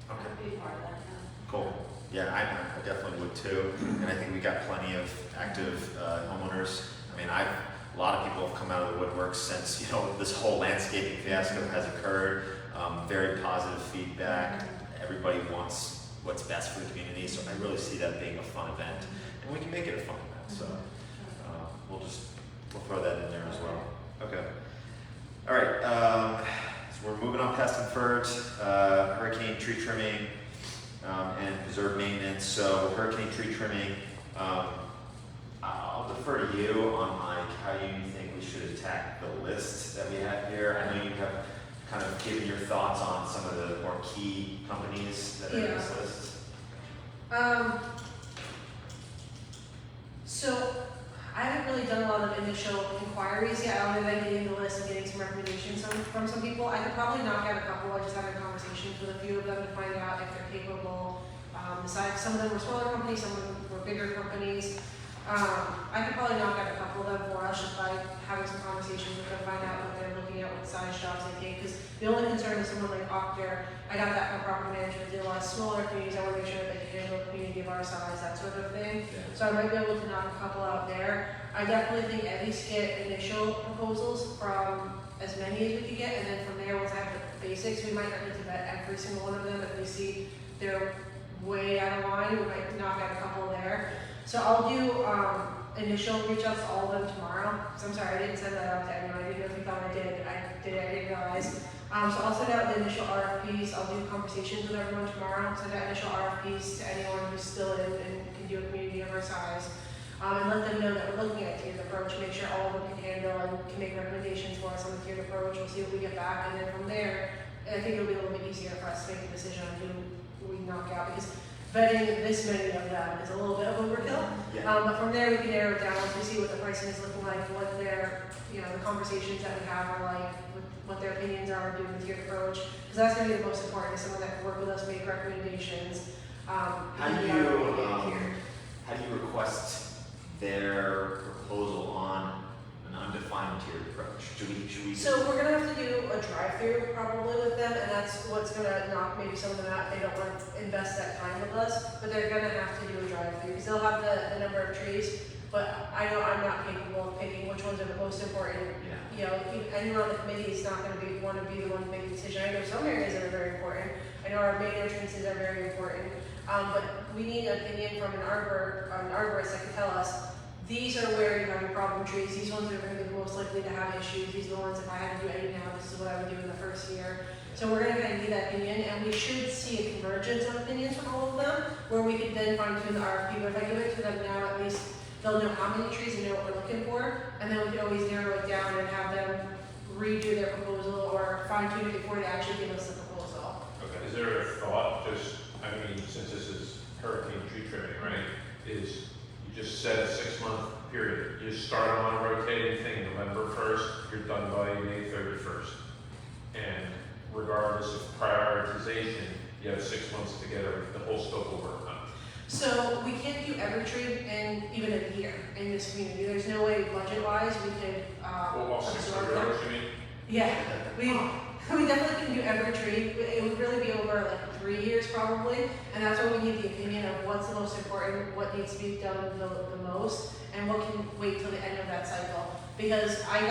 Okay, I'd be part of that, yeah. cool. Yeah, I definitely would too. And I think we got plenty of active homeowners. I mean, a lot of people have come out of the woodwork since, this whole landscaping fiasco has occurred. Very positive feedback. Everybody wants what's best for the community, so I really see that being a fun event, and we can make it a fun event. So we'll throw that in there as well. Okay. All right. So we're moving on pest and fert, hurricane tree trimming, and preserve maintenance. So hurricane tree trimming, I'll defer to you on how you think we should attack the list that we have here. I know you have kind of given your thoughts on some of the more key companies that are in this list. So I haven't really done a lot of initial inquiries yet, other than getting the list and getting some recommendations from some people. I could probably knock out a couple. I just having conversations with a few of them to find out if they're capable. Besides, some of them were smaller companies, some of them were bigger companies. I could probably knock out a couple of them for us just by having some conversations with them, find out what they're looking at, what size jobs they take. Because the only concern is someone like Octer, I got that from property management, did a lot of smaller communities. I want to make sure that they can handle a community of our size, that sort of thing. Yeah. So I might be able to knock a couple out there. I definitely think at least get initial proposals from as many as we could get, and then from there, once I have the basics, we might not need to vet every single one of them. If we see they're way out of line, we might knock out a couple there. So I'll do initial reach outs to all of them tomorrow. So I'm sorry, I didn't send that out to everyone. I didn't know if you thought I did. I didn't realize. So I'll send out the initial RFPs. I'll do conversations with everyone tomorrow. Send out initial RFPs to anyone who's still in and can do a community of our size. And let them know that we're looking at a tiered approach, make sure all of them can handle and can make recommendations for us on the tiered approach. We'll see what we get back, and then from there, I think it'll be a little bit easier for us to make a decision on who we knock out, because vetting this many of them is a little bit of overkill. Yeah. But from there, we can narrow it down once we see what the pricing is looking like, what their, the conversations that we have are like, what their opinions are doing the tiered approach, because that's going to be the most important, is someone that can work with us, make recommendations. How do you request their proposal on an undefined tiered approach? Should we? So we're gonna have to do a drive-through probably with them, and that's what's gonna knock maybe some of them out. They don't want to invest that time with us, but they're gonna have to do a drive-through because they'll have the number of trees. But I know I'm not capable of picking which ones are the most important. Yeah. Anyone on the committee is not gonna want to be the one to make a decision. I know some areas that are very important. I know our main entrances are very important. But we need an opinion from an arborist that can tell us, these are where you have your problem trees, these ones are going to be most likely to have issues, these are the ones if I had to do any now, this is what I would do in the first year. So we're going to kind of need that opinion, and we should see a convergence of opinions from all of them, where we could then fine tune the RFP. But if I give it to them now, at least they'll know how many trees and know what we're looking for, and then we can always narrow it down and have them redo their proposal or fine tune it before they actually give us the proposal. Okay, is there a thought, since this is hurricane tree trimming, right, is you just set a 6-month period. You start on a rotating thing November 1st, you're done by May 31st. And regardless of prioritization, you have 6 months to get the whole scope of work done. So we can't do every tree in even a year in this community. There's no way budget-wise we could All 6 absorb them. rows, you mean? Yeah, we definitely can do every tree. It would really be over like a 3 years probably, and that's where we need the opinion of what's the most important, what needs to be done the most, and what can wait till the end of that cycle. Because an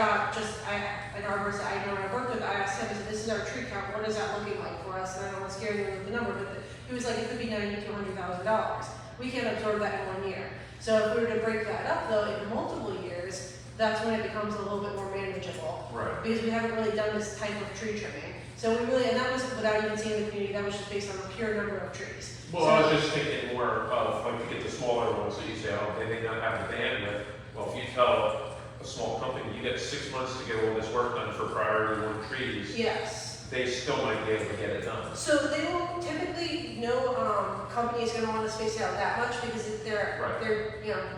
arborist that I know I worked with, I asked him, I said, this is our tree count, what is that looking like for us? And I don't want to scare you with the number, but he was like, it could be $90,000 to $100,000. We can't absorb that in 1 year. So if we were to break that up though into multiple years, that's when it becomes a little bit more manageable. Right. Because we haven't really done this type of tree trimming. So we really, and that was without even seeing the community, that was just based on a pure number of trees. Well, I was just thinking more of, like, to get the smaller ones that you say, oh, they may not have the bandwidth. Well, if you tell a small company, you get 6 months to get all this work done for priority 1 trees, Yes. they still might be able to get it done. So they won't typically, no company is going to want to space it out that much because Right.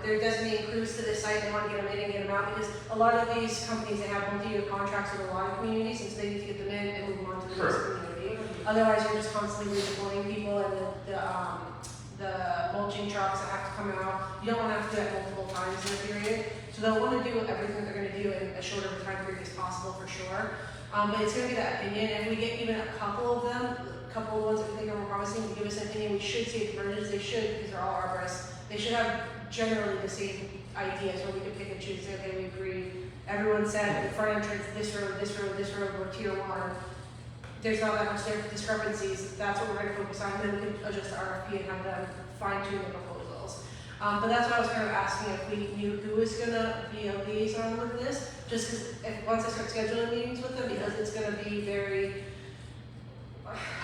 they're designating crews to this site. They want to get them in and get them out because a lot of these companies they have multi-year contracts with a lot of communities, and so they need to get them in and move them on to the next Sure. community. Otherwise, you're just constantly redeploying people and the mulching trucks that have to come out. You don't want to have to do that multiple times in a period. So they'll want to do everything they're going to do in as short of a time period as possible for sure. But it's going to be that opinion, and we get even a couple of them, a couple of ones that we think are more promising, to give us an opinion. We should see convergence. They should, because they're all arborists. They should have generally the same ideas where we can pick and choose. Say, okay, we agree. Everyone said the front entrance, this road, this road, this road, or tier 1. There's not that much discrepancies. That's what we're going to focus on. Then we can adjust the RFP and have them fine tune the proposals. But that's why I was kind of asking if we knew who was going to be a liaison with this, just because once I start scheduling meetings with them, because it's going to be very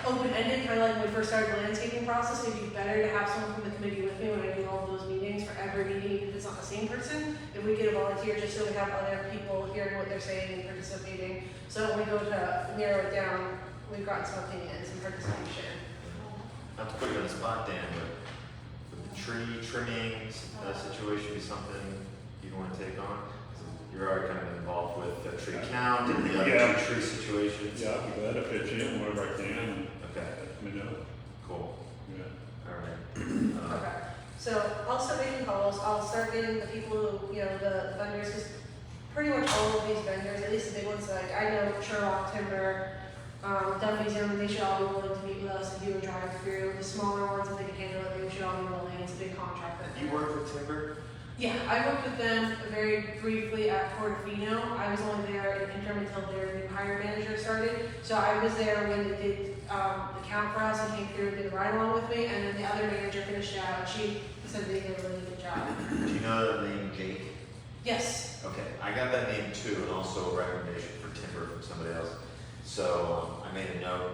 open-ended, kind of like when we first started the landscaping process. It'd be better to have someone from the committee with me when I do all those meetings for every meeting, even if it's not the same person. If we get a volunteer, just so we have other people hearing what they're saying and participating. So when we go to narrow it down, we've gotten some opinions and participation. Not to put you on the spot, Dan, but would the tree trimming situation be something you'd want to take on? 'Cause you're already kind of involved with the tree count and the Yeah. other tree situations. Yeah, I'll be glad to pitch in wherever I can. Okay, Let me know. cool. Yeah. All right. Okay, so I'll start making calls. I'll start getting the people who, the vendors, because pretty much all of these vendors, at least the big ones, like I know Sherlock Timber, Duffy's, they should all be willing to meet with us and do a drive-through. The smaller ones, if they can handle it, they should all be willing. It's a big contract. You work with Timber? Yeah, I worked with them very briefly at Portofino. I was only there in interim until their new hire manager started. So I was there when they did the count for us and came through and did a ride along with me. And then the other manager finished out and she said they did a really good job. Do you know the name Jake? Yes. Okay, I got that name too, and also a recommendation for Timber from somebody else. So I made a note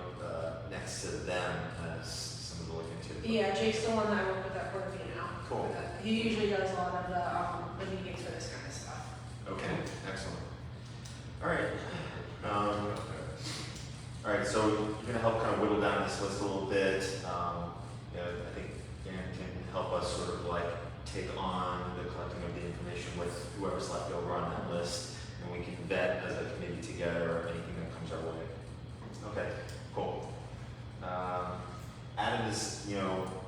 next to them as someone to look into. Yeah, Jake's the one that I work with at Portofino. Cool. He usually does a lot of the meetings for this kind of stuff. Okay, excellent. All right. All right, so you're gonna help kind of whittle down this list a little bit. I think Dan can help us sort of like take on the collecting of the information with whoever's left over on that list, and we can vet as a committee together anything that comes our way. Okay, cool. Adam is,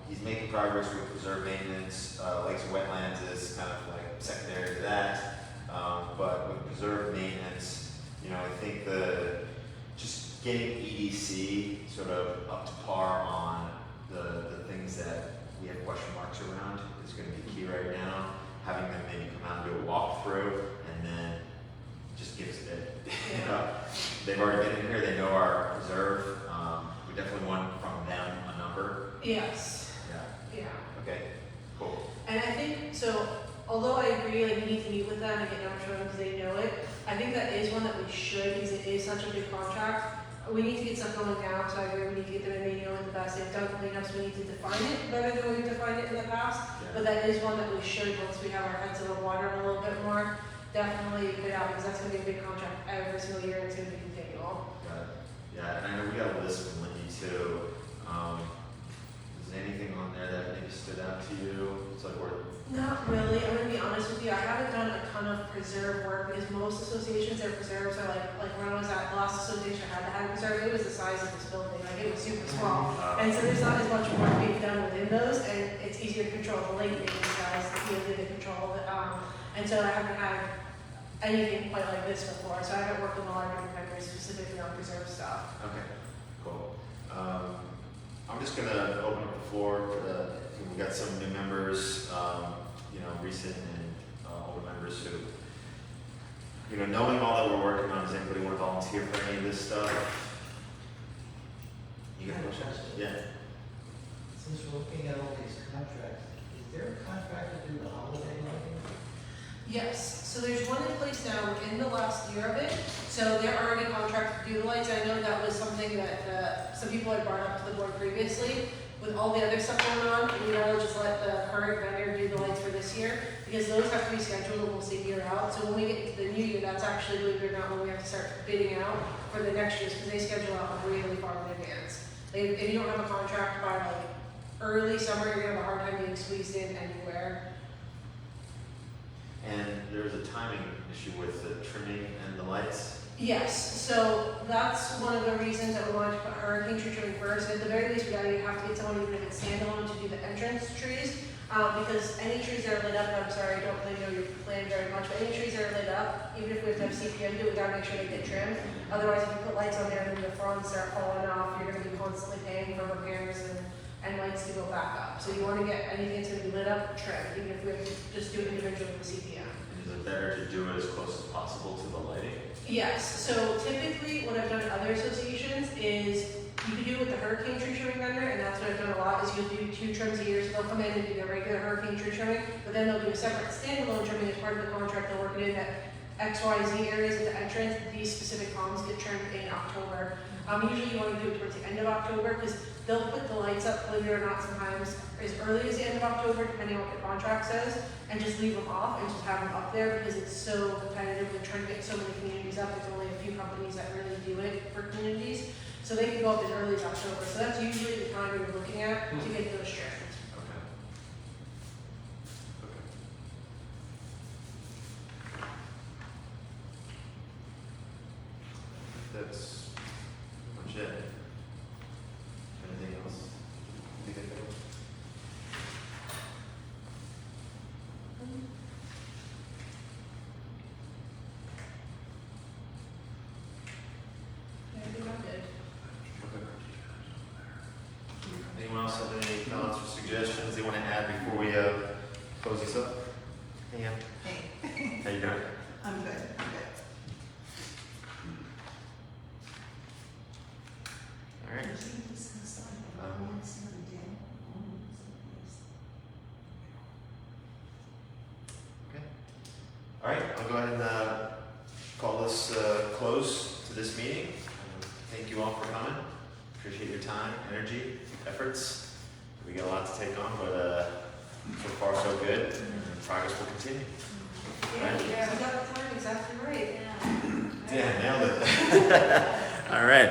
he's making progress with preserve maintenance. Lakes and wetlands is kind of like secondary to that. But with preserve maintenance, I think just getting EDC sort of up to par on the things that we have question marks around is going to be key right now. Having them maybe come out and do a walkthrough and then just gives it. They've already been in here. They know our preserve. We definitely want from them a number. Yes. Yeah. Yeah. Okay. Cool. And I think, so, although I agree, like, we need to meet with them and get numbers from them because they know it, I think that is one that we should, because it is such a big contract. We need to get stuff going now, so I agree, we need to get them in meeting with the best. They've done cleanups, we need to define it better than we've defined it in the past. Yeah. But that is one that we should, once we have our heads in the water a little bit more, definitely put out, because that's gonna be a big contract every single year, and it's gonna be continual. Got it. Yeah, and I know we got a list from Lindy too. Is there anything on there that maybe stood out to you? It's like Not really. I'm gonna be honest with you. I haven't done a ton of preserve work because most associations, their preserves are like when I was at the last association I had to have preserve, it was the size of this building. Like it was super small. And so there's not as much work being done within those, and it's easier to control the lake maintenance guys, to control it. And so I haven't had anything quite like this before. So I haven't worked with a lot of different vendors specifically on preserve stuff. Okay, cool. I'm I'm just gonna open up the floor for the, we got some new members, recent and older members who, knowing all that we're working on, does anybody want to volunteer for any of this stuff? You got a question? Yeah. Since we're looking at all these contracts, is there a contract to do the holiday lighting? Yes, so there's one in place now, we're in the last year of it, so they're already contracted to do the lights. I know that was something that some people had brought up to the board previously. With all the other stuff going on, we'd rather just let the current vendor do the lights for this year, because those have to be scheduled almost a year out. So when we get to the new year, that's actually, believe it or not, when we have to start bidding out for the next year's, because they schedule out really far in advance. If you don't have a contract by like early summer, you're gonna have a hard time getting squeezed in anywhere. And there's a timing issue with the trimming and the lights. Yes, so that's one of the reasons that we wanted to put hurricane tree trimming first. At the very least, we gotta have to get someone, even if it's standalone, to do the entrance trees. Because any trees that are lit up, and I'm sorry, I don't really know your plan very much, but any trees that are lit up, even if we have to have CPM do it, we gotta make sure they get trimmed. Otherwise, if you put lights on there and then the fronds start falling off, you're gonna be constantly paying for repairs and lights to go back up. So you wanna get anything that's gonna be lit up, trimmed, even if we have to just do it individually with the CPM. And is it better to do it as close as possible to the lighting? Yes, so typically what I've done in other associations is you can do it with the hurricane tree trimming vendor, and that's what I've done a lot, is you'll do 2 trims a year, so they'll come in and do their regular hurricane tree trimming, but then they'll do a separate standalone trimming as part of the contract. They'll work it in at XYZ areas at the entrance. These specific palms get trimmed in October. Usually you want to do it towards the end of October, because they'll put the lights up, believe it or not, sometimes as early as the end of October, depending on what the contract says, and just leave them off and just have them up there, because it's so competitive. We're trying to get so many communities up. There's only a few companies that really do it for communities, so they can go up as early as October. So that's usually the time we're looking at to get those trimmed. Okay. Okay. That's pretty much it. Anything else? You think of? I think I'm good. Anyone else have any thoughts or suggestions they want to add before we close this up? Hey, Ann. Hey, How you doing? I'm good, I'm good. All right. Okay. All right, I'll go ahead and call this close to this meeting. Thank you all for coming. Appreciate your time, energy, efforts. We got a lot to take on, but so far so good. And progress will continue. Yeah, we got the time exactly right. Yeah, nailed it. All right.